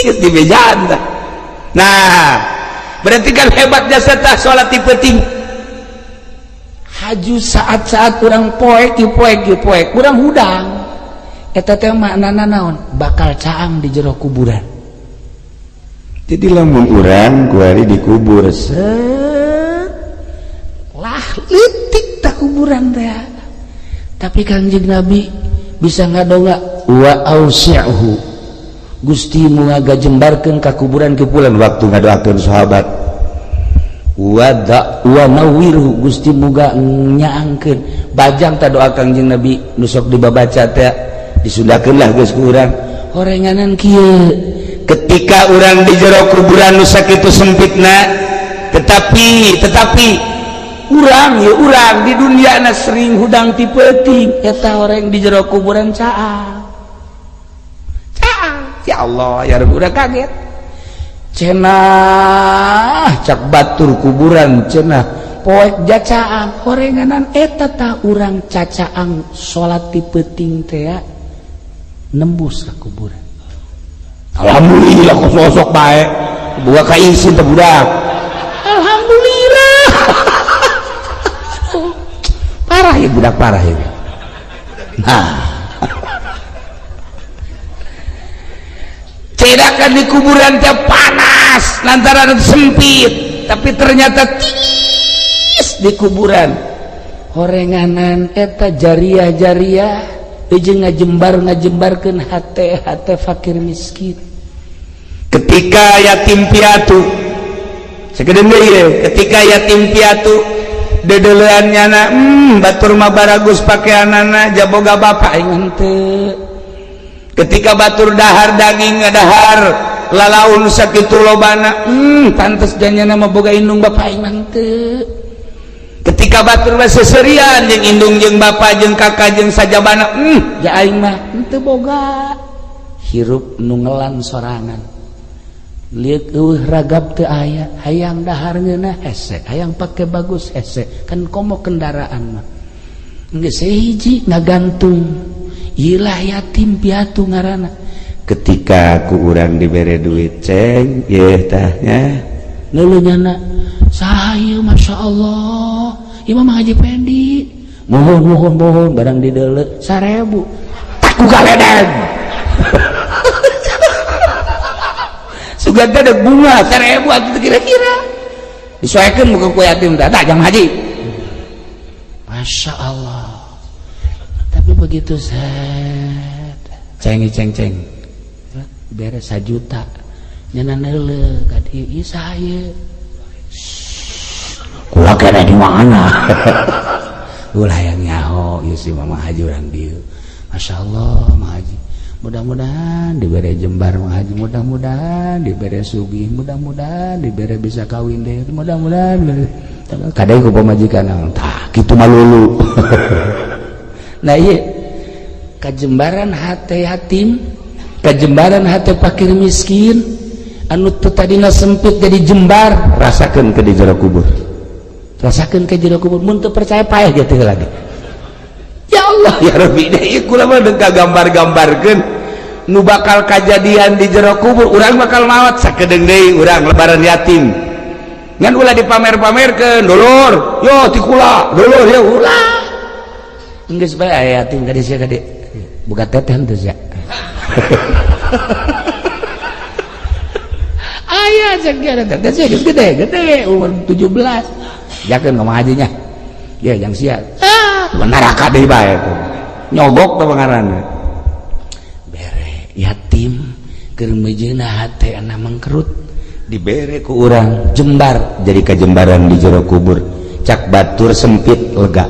geus dibejaan tah nah berarti kan hebat jasa tah salat ti peuting haju saat-saat urang poek urang hudang eta teh maknana naon bakal caang di jero kuburan. Jadi lamun urang kuari dikubur lah leutik tak kuburan teh. Tapi Kangjeng Nabi bisa ngadonga wa ausi'hu, Gusti moga gajembarkeun ka kuburan kipulan waktu ngadoakeun sahabat. Wa nawwirhu, Gusti moga nyaangkeun bajang ta doa Kangjeng Nabi nu sok dibabaca teh disundakeunlah geus ku urang. Horenganan kieu ketika urang di jero kuburan nu sakitu sempitna, tetapi urang di dunia na sering hudang ti peuting eta orang di jero kuburan caang ya Allah ya Rabbi udah kaget cenah cak batur kuburan cenah poek jacaang horenganan eta tah urang cacaang salat ti peuting teh nembus ka kuburan. Alhamdulillah kok sosok bae buka ka isin teh budak. Alhamdulillah. Parah ya budak parah ya. Nah. Cedakan di kuburan teh panas lantaran sempit, tapi ternyata tingis di kuburan. Horenganan eta jariah-jariah jeung ngajembarkeun hate fakir miskin. Ketika yatim piatu sakedeung deui ketika yatim piatu dedeleannyana batur mah baragus pakaianana jaboga bapak aing teu. Ketika batur dahar daging ngadahar lalaun sakitu lobana pantes janyana mah boga indung bapak aing teu. Ketika batur mah seserian jeung indung jeung bapak jeung kakak jeung sajabana ja aing mah teu boga hirup nu ngelan sorangan. Lihat ragap teu aya hayang daharngeuna hese hayang pake bagus hese kan komo kendaraan mah geus hiji ngagantung ilah yatim piatu ngaranna. Ketika ku urang dibere duit ceng ye tahnya leuleunyana saha ieu masyaallah Imam Haji Pendi mohon barang dideuleu 1000 tak ku galedeg suganda ada bunga 1000 atuh kira-kira disoekeun muka ku yatim teh jang haji. Masya Allah. Tapi begitu set ceng beres 1 juta nyana neuleuh ka dieu ieu saha kula kena di mana ulah yang nyaho ieu si Mama Haji urang dieu. Masya Allah Mama Haji mudah-mudahan diberi jembar Mama Haji, mudah-mudahan diberi sugih, mudah-mudahan diberi bisa kawin deh, mudah-mudahan kadang ku pamajikan tah kitu malulu. Nah iya kajembaran hati yatim, kajembaran hati fakir miskin anu teu tadina sempit jadi jembar, rasakeun ke di jero kubur, rasakeun ke jero kubur mun teu percaya paeh ge teh lagi. Ya Allah ya Rabbi deh kula mah deuk gambar-gambarkeun nu bakal kajadian di jero kubur urang bakal maot sakedeung deui urang lebaran yatim ngan ulah dipamer-pamerkeun dulur yo ti kula dulur ya ulah geus bae aya yatim ka dieu gede boga teteh teh sia aya cek teteh sia geus gede umur 17 jakeun ka Mama Hajinya ya jang sia neraka deui bae nyogok teh pangaranna bere yatim keur mejeuna hate ana mangkerut dibere ku urang jembar jadi kajembaran di jero kubur cak batur sempit lega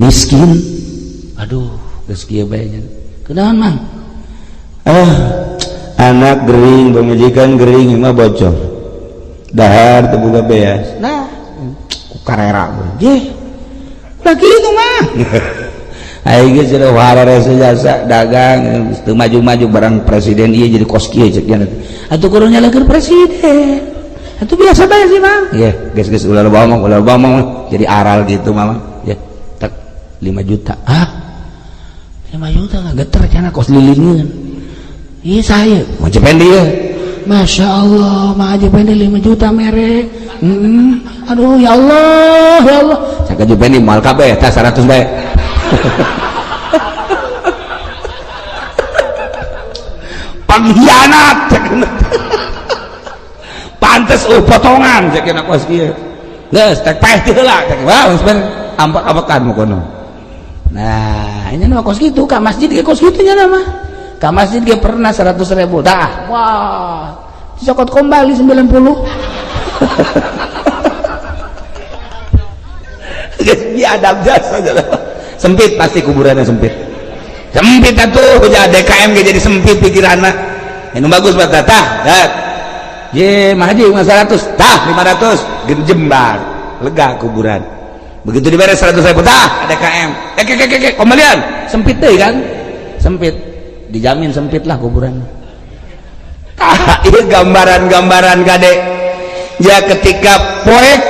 miskin aduh geus kieu bae nya kunaon mang anak gering pamajikan gering mah bocor dahar teu boga beas nah ku karera je lagi itu mah aing geus cenah warere jasa dagang teu maju-maju barang presiden ieu jadi kos kieu cek nya atuh kudu nyalakeun presiden atuh biasa bae sih Mang ye geus ulah ngomong jadi aral gitu mama ya tak 5 juta 5 juta ngageter cenah kos lilingeun ieu saya mau cependi ya Masya Allah Mah Haji Pendi 5 juta mere aduh ya Allah cak Haji Pendi mal kabeh tah 100 bae pengkhianat pantes potongan cek kos kieu geus tek paeh teu heula cek wah geus ben ampak-ampakan mukono. Nah ini mah kos kitu ka masjid ge kos kitu nya mah ka masjid ge pernah 100.000 dah wah disokot kembali 90 biadab jasa sempit pasti kuburannya sempit atuh ya DKM jadi sempit pikiranna anu bagus buat tah ye mah haji 100 tah 500 jembar lega kuburan begitu diberes 100.000 tah DKM kembalian sempit deh kan sempit dijamin sempit lah kuburan. Ieu gambaran-gambaran kade ya ketika poek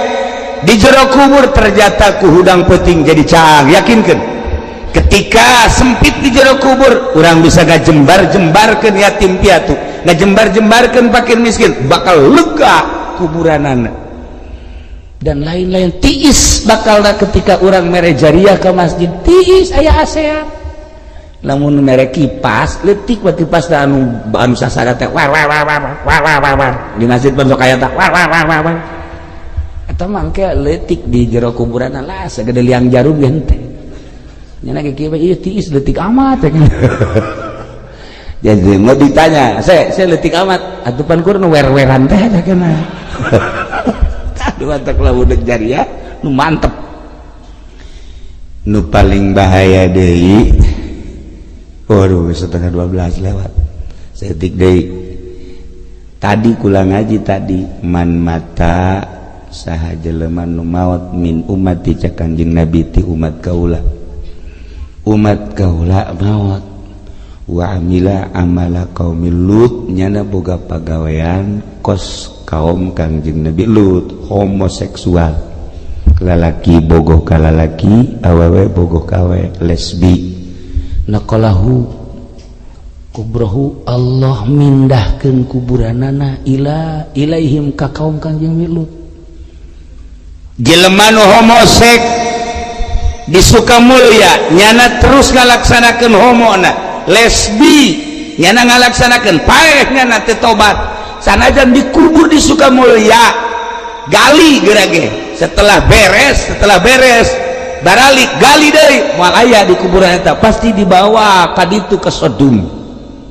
di jero kubur ternyata ku hudang peuting jadi caang yakinkan ketika sempit di jero kubur orang bisa ngajembar-jembarkeun yatim piatu ngajembar-jembarkeun fakir miskin bakal lega kuburanana dan lain-lain tiis bakalna ketika orang mere jariah ke masjid tiis aya ASEAN lamun mere kipas leutik we kipas anu sasada teh war di masjid pun sok aya tah war eta mangke leutik di jero kuburan lah sagede liang jarum henteu nya na kieu ieu tiis leutik amat jadi mau ditanya saya leutik amat atupan kur nu wer-weran teh nya kana dua tak lamun jariah nu mantep nu paling bahaya deui waduh setengah 12 lewat setik deui tadi kula ngaji tadi man mata saha jelema nu maot min ummati cak Kanjeng Nabi ti umat kaula maot wa amila amala qaumil Lut nyana boga pagawean kos kaum Kanjeng Nabi Lut homoseksual lalaki bogoh ka lalaki awewe bogoh ka awewe lesbi naqalahu kubrahu Allah mindahkeun kuburanana ilaihim ka kaum Kanjeng Nabi Lut jelema nu homosek di Sukamulya nyana terus ngalaksanakeun homona lesbi nyana ngalaksanakeun paeh nyana teu tobat sanajan dikubur di Sukamulya gali gerage setelah beres baralik gali deui moal aya di kuburan eta pasti dibawa ka ditu ke Sodom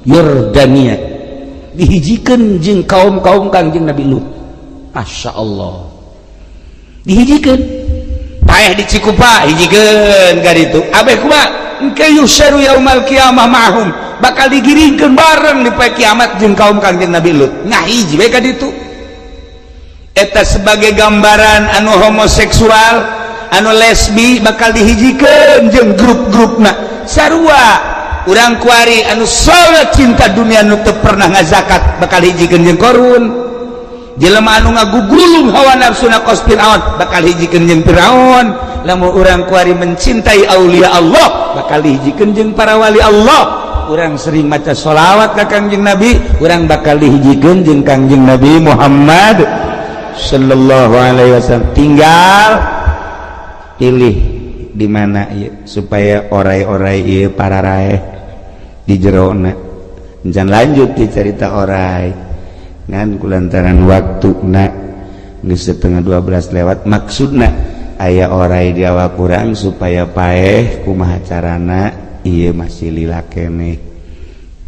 Yordania dihijikeun jeung kaum-kaum Kanjeng Nabi Lut Masya Allah dihijikeun paeh di Cikupa hijikeun ka ditu abeh kumaha engke yusyaru yaumal qiyamah ma'hum bakal digiringkeun bareng di poe kiamat jeung kaum Kanjeng Nabi Lut ngahiji we ka ditu eta sebagai gambaran anu homoseksual anu lesbi bakal dihijikeun jeung grup-grupna sarua urang kuari anu salat cinta dunia anu teu pernah ngazakat bakal hijikeun jeung korun jelema anu ngagugulung hawa nafsuna kos Firaun bakal hijikeun jeung Firaun lamun urang kuari mencintai aulia Allah bakal dihijikeun jeung para wali Allah urang sering maca sholawat ka Kanjeng Nabi urang bakal dihijikeun jeung Kanjeng Nabi Muhammad sallallahu alaihi wasallam tinggal pilih di mana ya, supaya orai-orai ieu pararaeh di jerona encan lanjut di cerita orai ngan kulantaran waktuna geus setengah 12 lewat maksudna aya orai di awak urang supaya paeh kumaha carana ieu masih lila keneh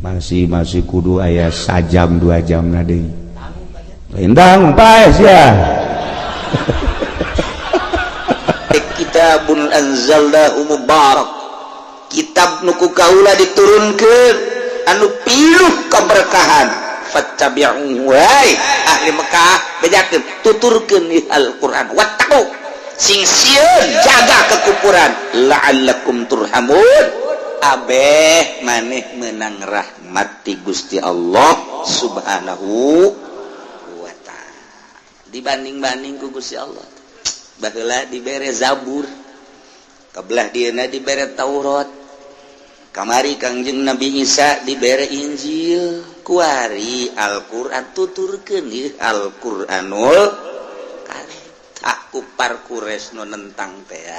masih kudu aya sajam 2 jamna deui endang paeh sia kitabun anzalnahu mubarak kitab nu ku kaula diturunkeun anu piluh kaberkahan fattabi'u wai ahli Mekah bejakeun tuturkeun Al-Qur'an wattaqu sing sieun jaga kekupuran la'allakum turhamun abeh maneh meunang rahmat ti Gusti Allah subhanahu wa ta'ala dibanding-banding ku Gusti Allah baheula dibere Zabur kabelah dieuna dibere Taurat kamari Kangjeng Nabi Isa dibere Injil kuari Al-Qur'an tuturkeun ieu Al-Qur'anul Karim tak kupar kures nu nentang teh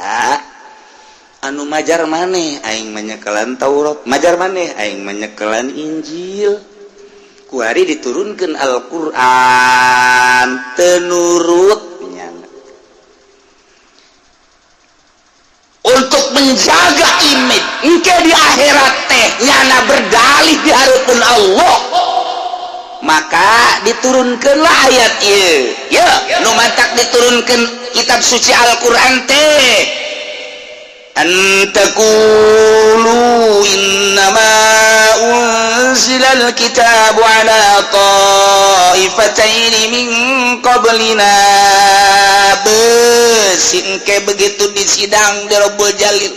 anu majar maneh aing menyekelan Taurat majar maneh aing menyekelan Injil ku ari diturunkeun Al-Qur'an tenurutnya untuk menjaga image engke di akhirat teh nyana berdalih di hareupeun Allah, maka diturunkeunlah ayat ieu ya nu mantak diturunkeun kitab suci Al-Qur'an teh antakulu innama unzilal kitabu ala ta'ifataini min qablina besingke begitu disidang di Rabbul Jalil.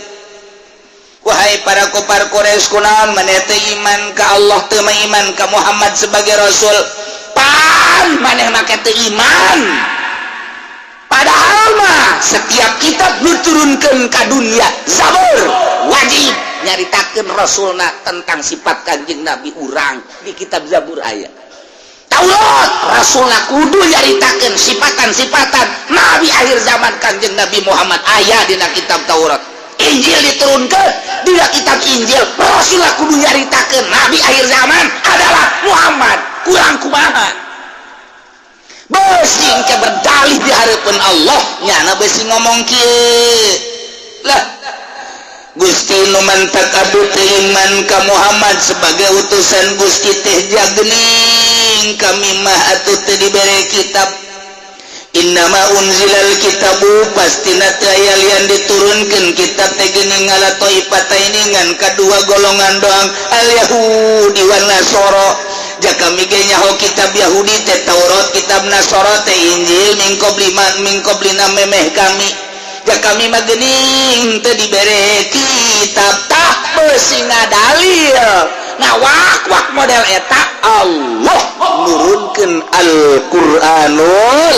Wahai para kufar Quraisy kunaon maneh teu iman ka Allah teu iman ka Muhammad sebagai rasul pan maneh make teu iman. Padahal mah setiap kitab diturunkeun ka dunia Zabur wajib nyaritakeun rasulna tentang sifat Kanjeng Nabi urang di kitab Zabur aya. Taurat rasulna kudu nyaritakeun sifatan-sifatan nabi akhir zaman Kanjeng Nabi Muhammad aya dina kitab Taurat. Injil diturunkeun dina kitab Injil rasulna kudu nyaritakeun nabi akhir zaman adalah Muhammad. Kurang kumaha? Besing ke berdalih di hareupeun Allah nyana besi ngomong kieu lah Gusti nu mantak adu teu iman ka Muhammad sebagai utusan Gusti teh jageuning kami mah atuh teu dibere kitab. Innama unzilal kitabu pastina teu aya lian diturunkeun kitab teh geuning ala taifataini ngan kadua golongan doang al yahudi wan nasara. Jaka mige nyaho kitab Yahudi teh Taurat, kitab Nasara teh Injil mingkoblina memeh kami. Jaka kami mah geuning teu dibere kitab tah beusi ngadalil. Ngawak-wak model eta Allah nurunkeun Al-Qur'anul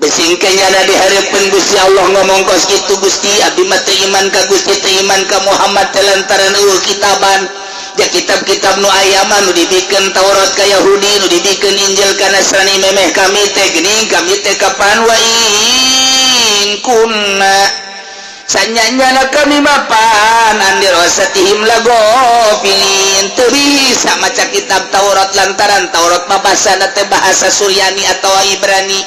Besing ke nyana di hareupeun Gusti Allah ngomong kos kitu Gusti abdi mah teu iman ka Gusti teu iman ka Muhammad teh lantaran eueuh kitaban. Ya kitab-kitab nu aya mah nu dibikeun Taurat ka Yahudi nu dibikeun Injil ka Nasrani memeh kami teh geuning kami teh kapan wa in kunna sanyanyana kami mapan andir wasatihim lagofilin teu bisa maca kitab Taurat lantaran Taurat mah bahasana teh bahasa Suryani atau Ibrani.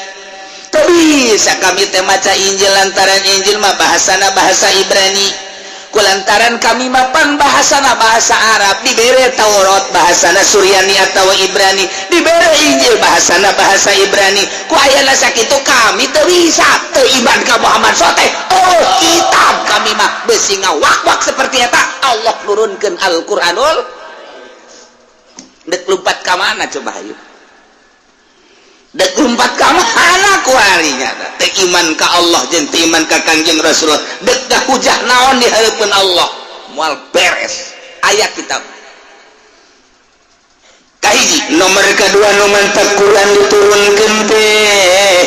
Teu bisa kami teh maca Injil lantaran Injil mah bahasana bahasa Ibrani. Kulantaran kami mapan bahasana bahasa Arab dibere Taurat bahasana Suryani atau Ibrani dibere Injil bahasana bahasa Ibrani ku ayeuna sakitu kami teu bisa teu iman ka Muhammad sote oh kitab kami mah beusi ngawak-wak seperti eta Allah nurunkeun Al-Qur'anul dek lompat ka mana coba hayu dek lompat ka mana ku harinya teu iman ka Allah jeung teu iman ka Kangjeng Rasulullah dek dah hujah naon di hareupeun Allah moal beres aya kitab kahiji nomor kadua nu mantap Quran diturunkeun teh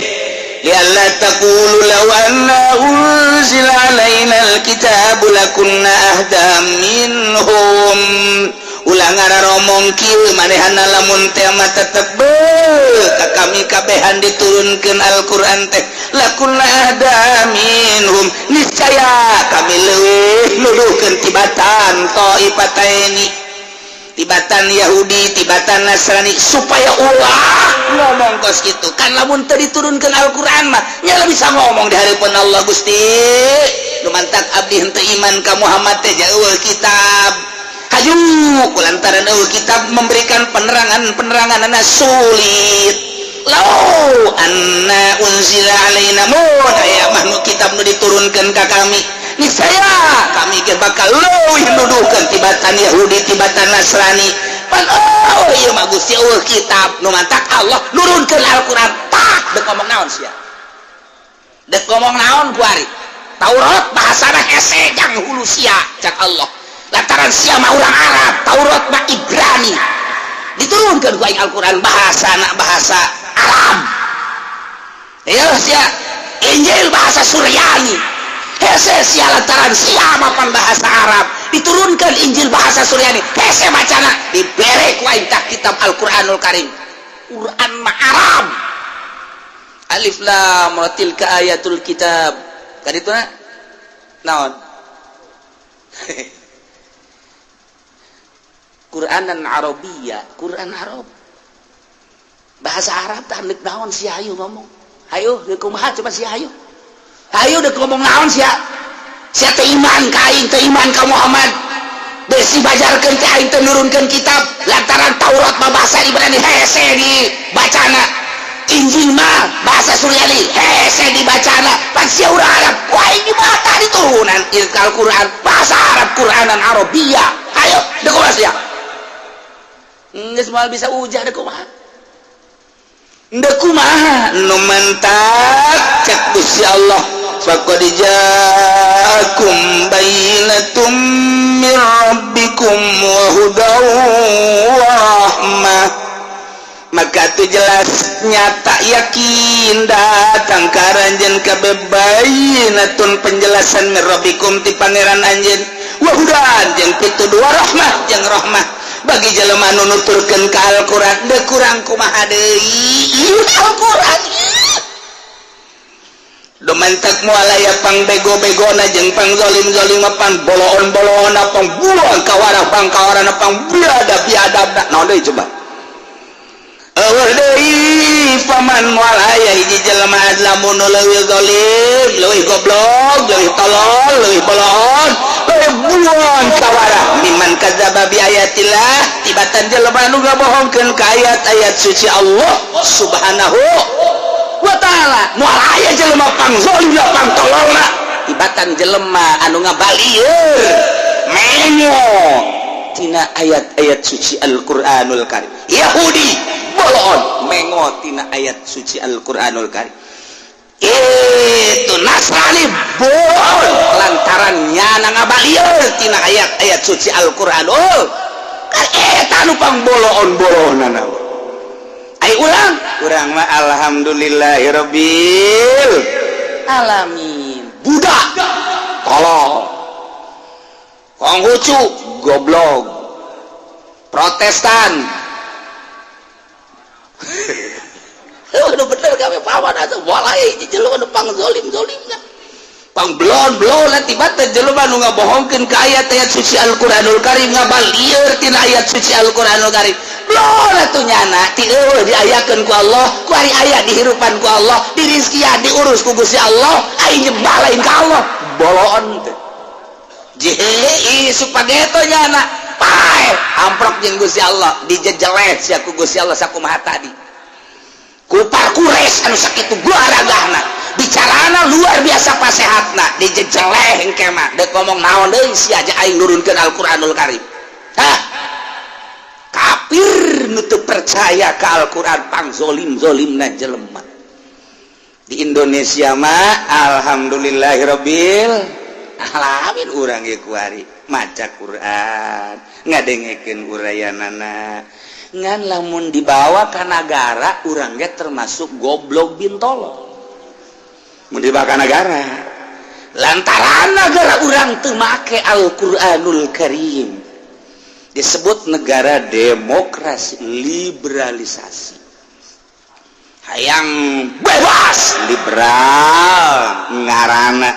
yalla taqulu law anna unzila alainal kitabu lakunna ahda minhum ulang ngararomong kieu manehana lamun teh mah tetep ka kami kabehan diturunkeun Al-Qur'an teh lakunna ahda minhum niscaya kami leuwih nuduhkeun tibatan taifataini tibatan Yahudi tibatan Nasrani supaya ulah ngomong kos kitu kan lamun teu diturunkeun Al-Qur'an mah nya bisa ngomong di hareupeun Allah Gusti lumantak abdi henteu iman ka Muhammad teh eueuh kitab haju kulantaran kitab memberikan penerangan sulit lau anna unzila alaina mun aya mah nu kitab nu diturunkeun ka kami niscaya kami ge bakal leuwih nuduhkeun tibatan Yahudi tibatan Nasrani pan oh ieu mah Gusti eueuh kitab nu mantak Allah nurunkeun Al-Qur'an tak dek ngomong naon sia dek ngomong naon ku ari Taurat bahasana hese jang hulu sia cak Allah lantaran siapa orang Arab Taurat mah Ibrani diturunkan ku Al-Qur'an bahasa Arab ya sia Injil bahasa Suryani hese sia lantaran siapa pan bahasa Arab diturunkan Injil bahasa Suryani hese macana dibere ku kitab Al-Qur'anul Karim Quran mah Arab alif lam ra tilka ayatul kitab kadituna naon Quranan Arabiyya, Quran Arab. Bahasa Arab tah neuk naon si hayu ngomong. Hayu deuk kumaha coba si hayu. Hayu deuk ngomong naon sia? Sia teh iman ka aing, teh iman ka Muhammad. Besi bajarkeun teh aing teh nurunkeun kitab lantaran Taurat mah bahasa Ibrani hese di bacana. Injil mah bahasa Suryani hese di bacana. Pan sia urang Arab, wah ini mah tah diturunan Al-Qur'an bahasa Arab Quranan Arabiyya. Hayu deuk kumaha sia? Geus moal bisa ujah deuk kumaha? Deuk kumaha? Nu mentak cek Gusti Allah, faqad ja'akum bayyinatun min rabbikum wa hudaw wa rahmah. Maka itu jelas nyata yakin datang karanjeun kabeh bayyinatun penjelasan min rabbikum ti pangeran anjeun wa hudan jeung pituduh rahmah jeung rahmah bagi jelema nu nuturkeun ka Al-Qur'an. Deuk kurang kumaha deui Al-Qur'an do mentak moal aya pang bego-begona jeung pang zalim-zalim pang boloon-boloona pang buang kawarah pang kawarana pang biadab-biadabna naon deui coba eueuh deui faman moal aya hiji jelema lamun leuwih zalim leuwih goblok leuwih tolol leuwih boloon leuwih buang kawarah miman kadzaba bi ayatillah tibatan jelema nu ngabohongkeun ka ayat-ayat suci Allah subhanahu wa ta'ala. Moal aya jelema pang zalim pang tololna tibatan jelema anu ngabalieur mengo tina ayat-ayat suci Al-Qur'anul Karim. Yahudi boloon mengo tina ayat suci Al-Qur'anul Karim. Itu Nasrani bol lantaran nyana ngabalieur tina ayat-ayat suci Al-Qur'anul eta nu pang boloon-boloonana. Ai urang mah alhamdulillahirabbil alamin. Budak tolol Konghucu goblok Protestan udah bener kami paman atuh walai jelema nu pang zalim-zalimna pang blon-blon tibatan jelema nu ngabohongkeun ka ayat-ayat suci Al-Qur'anul Karim ngabalieur tina ayat suci Al-Qur'anul Karim. Blon atuh nyana ti eueuh diayakeun ku Allah, ku ari aya dihirupan ku Allah, di rizkian diurus ku Gusti Allah, aing nyebalain ka Allah. Boloon teh. Jehe supageto nyana. Pae amprok jeung Gusti Allah dijejeleh sia ku Gusti Allah sakumaha tadi. Kupar kures anu sakitu guaragahna bicarana luar biasa pasehatna dijejeleh engke mah deuk ngomong naon deui si aja aing nurunkeun Al-Qur'anul Karim. Hah kafir nu teu percaya ka Al-Qur'an pang zolim-zolimna jelema di Indonesia mah alhamdulillahirabbil alamin urang ge kuari maca Quran ngadengekeun urayanana ngan lamun dibawa ke negara urang ge termasuk goblok bintol mun dibawa ka negara lantaran negara urang teu make Al-Qur'anul Karim disebut negara demokrasi liberalisasi hayang bebas liberal ngarana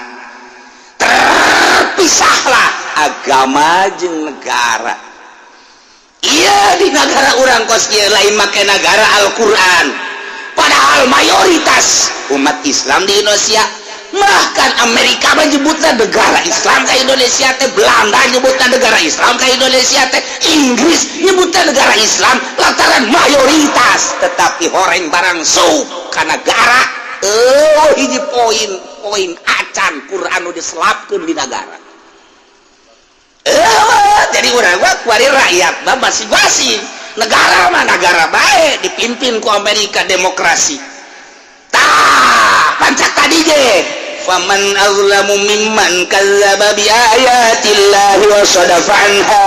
terpisahlah agama jeung negara. Iya di negara urang kos kieu lain make negara Al-Qur'an padahal mayoritas umat Islam di Indonesia bahkan Amerika menyebutnya negara Islam ke Indonesia teh Belanda nyebutnya negara Islam ke Indonesia teh Inggris nyebutnya negara Islam lantaran mayoritas tetapi horeng barang sup ka negara hiji poin acan Quran nu diselapkeun di negara. Jadi urang gua kuari rakyat mah masing-masing negara mah negara baik dipimpin ku Amerika demokrasi tah pancak tadi ge faman azlamu mimman kadzdzaba bi ayatillahi wa sadafa anha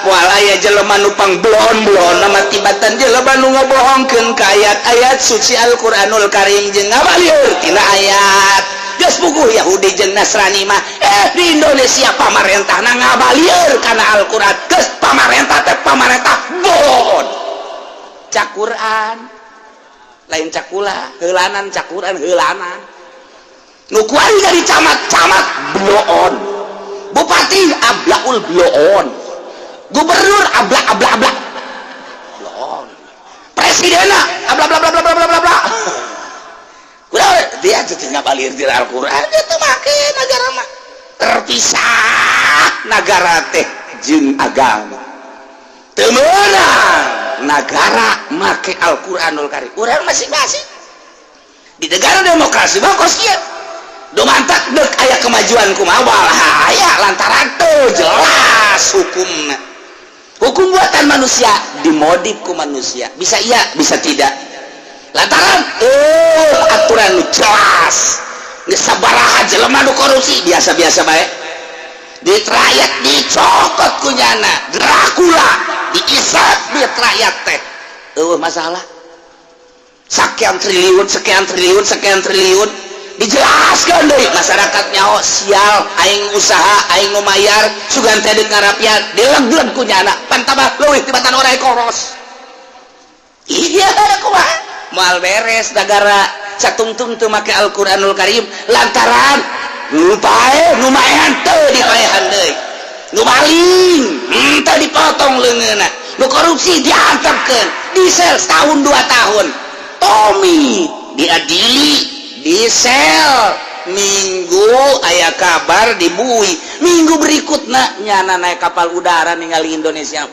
wal aya jelema nu pang blon-blon nama tibatan jelema nu ngabohongkeun ka ayat-ayat suci Al-Qur'anul Karim jeung ngabalieur tina ayat geus puguh Yahudi jeung Nasrani mah di Indonesia pamarentahna ngabalieur kana Al-Qur'an geus pamarentah teh pamarentah bolon cak Qur'an lain cakula heulanan cak Qur'an heulanan nu kuari dari camat-camat bloon bupati ablaul bloon gubernur abla presiden abla dia cacingnya balir di Al-Quran itu make negara mah terpisah negara teh jeung agama temenang negara make Al-Quranul Karim urang masing-masing di negara demokrasi mah kos kieu do mantak deuk aya kemajuan kumaha aya lantaran teu jelas hukumna hukum buatan manusia dimodif ku manusia bisa iya bisa tidak lantaran aturan jelas geus sabaraha jelema nu korupsi biasa-biasa bae di rakyat dicokot ku nyana Dracula diisap duit rakyat teh masalah sekian triliun dijelaskan deui masyarakat nyaho sial aing usaha aing nu mayar sugan teh deuk ngarapian dileg-leg ku nyana pan tambah leuwih tibatan orang koros iya kumaha moal beres negara satungtung teu make Al-Qur'anul Karim lantaran nu maehan teu dipaehan deui nu maling teu dipotong leungeunna nu korupsi diantepkeun disel setahun 2 tahun Tommy diadili disel minggu aya kabar dibui minggu berikutnya nyana naik kapal udara ningali Indonesia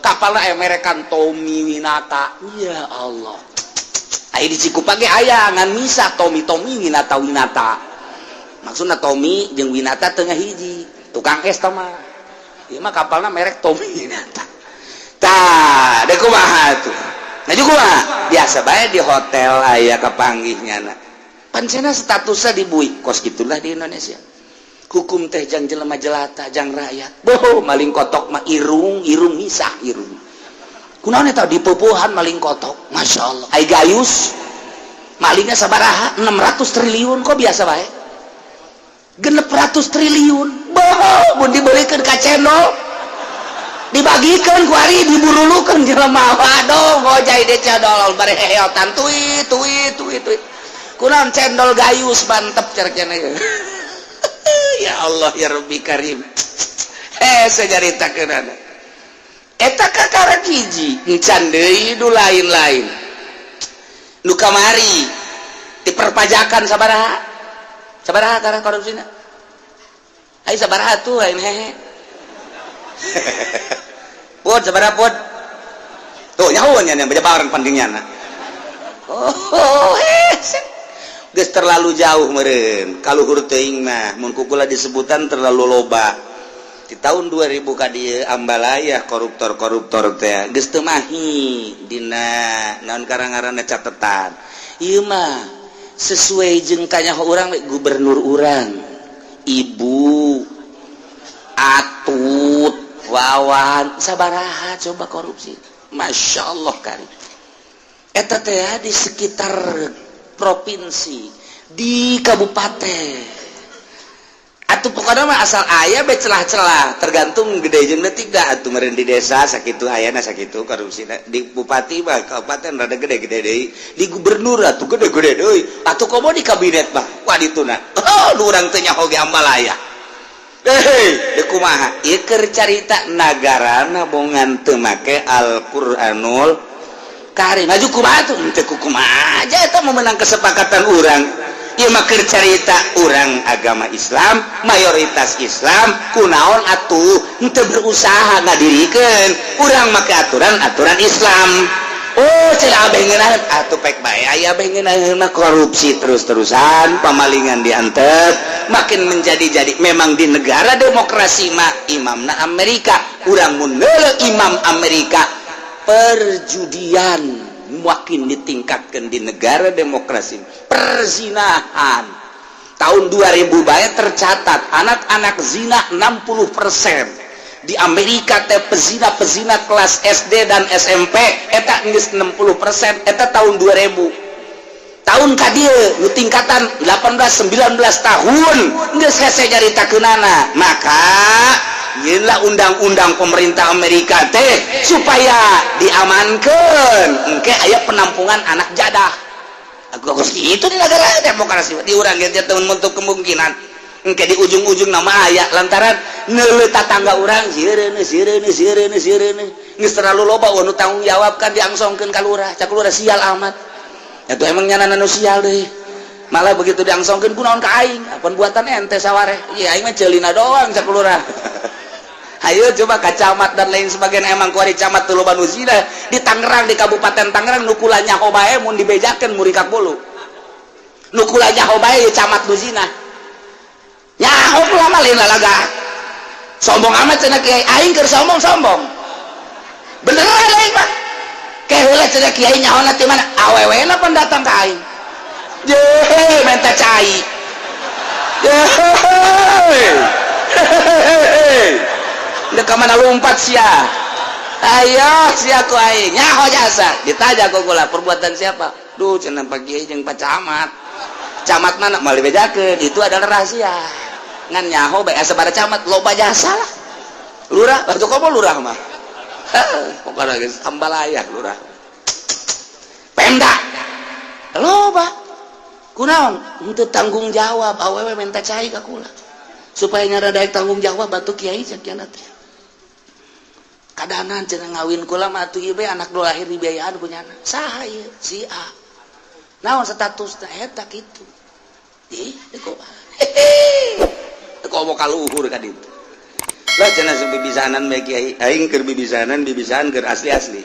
kapalna American Tommy Winata ya Allah aya di Cikupage aya ngan misa Tommy Winata maksudna Tommy jeung Winata teu ngahiji tukang es teh mah ieu mah kapalna merek Tommy Winata tah da kumaha tuh nah juga biasa bae di hotel aya kapanggihnya pancena statusnya dibui kos gitulah di Indonesia hukum teh jang jelema jelata jang rakyat boh maling kotok mah irung misah irung kunaon eta dipupuhan maling kotok Masya Allah ai gayus malingnya sabaraha 600 triliun kok biasa bae 600 triliun boh mun dibelikeun ka cendol dibagikan ku ari diburulukeun jelema waduh gojay de cendol bare heotan tuit kunaon cendol gayus mantep cerkena ya Allah ya Rabbi Karim sajaritakeun eta kakara hiji encan deui nu lain-lain nu kamari diperpajakan sabaraha karena korupsina ai sabaraha tuh lain hehe Put sabaraha put tuh nyaho nya baca bareng pandingnya geus terlalu jauh meureun kaluhur teuing mah mun kukula disebutan terlalu loba di tahun 2000 ka dieu ambalaya koruptor teh geus teu mahi dina naon karangaranna catetan ieu mah sesuai jeung kanyaho urang gubernur urang ibu atut wawan sabaraha coba korupsi Masya Allah Karim eta teh di sekitar provinsi di kabupaten atuh pokokna mah asal aya be celah-celah tergantung gede jeung leutik da atuh meureun di desa sakitu ayana sakitu korupsina di bupati mah kabupaten rada gede-gede deui di gubernur atuh gede-gede deui atuh komo di kabinet mah wadituna lu urang teu nyaho ge ambalaya kumaha ieu keur carita nagarana bongan teu make Al-Qur'anul Karim maju kumaha tuh teu kumaha aja eta memenang kesepakatan urang ieu mah keur carita urang agama Islam mayoritas Islam kunaon atuh teu berusaha ngadirikeun urang make aturan Islam cek abeh ngeunaheun atuh pek bae aya abeh ngeunaheun korupsi terus-terusan pamalingan diantep makin menjadi memang di negara demokrasi mah imamna Amerika urang mun neuleuh imam Amerika perjudian makin ditingkatkan di negara demokrasi perzinahan tahun 2000 bae tercatat anak-anak zina 60% di Amerika teh pezina kelas SD dan SMP eta geus 60% eta tahun 2000 tahun ka dieu nu tingkatan 18-19 tahun geus hese nyaritakeunana maka inilah undang-undang pemerintah Amerika teh supaya diamankan engke aya penampungan anak jadah agus itu di negara demokrasi di urang ge teh untuk kemungkinan engke di ujung-ujung nama aya lantaran neuleuh tatangga urang siereuneu geus terlalu loba nu tanggung jawab kan diangsongkeun ka lurah cak lurah sial amat eta emang nyanana nu sial deui malah begitu diangsongkeun kunaon ka aing apun buatan ente sawareh ieu aing mah ceulina doang cak lurah ayo coba ka camat dan lain sebagainya emang kuari camat teu loba nu zina di Tangerang di Kabupaten Tangerang nu kula nyaho bae mun dibejakeun murikak bulu nu kula nyaho bae camat nu zina nyaho kula mah lain lalaga sombong amat cenah kiai aing keur sombong bener aing mah keheula cenah kiai nyaona ti mana awewena pendatang ka aing ye menta cai ye deka mana lompat sia ayo sia ku aing nyaho jasa ditanya ku kula perbuatan siapa duh cenah pak kiai jeung pak camat mana mali bejakeun itu adalah rahasia ngan nyaho bae sabaraha camat loba jasa lah lurah batu komo lurah mah pokoknya geus ambalaya lurah Pemda loba kunaon henteu tanggung jawab awewe minta cai ka kula supaya nyara daek tanggung jawab batu kiai sakiana teh kadanan cenah ngawin kula mah atuh ieu anak nu lahir dibiayaan punyana saha ieu si A naon statusna eta kitu ih kok mau kaluhur ka ditu lah cenah bibisanan bae kiai aing keur bibisanan keur asli-asli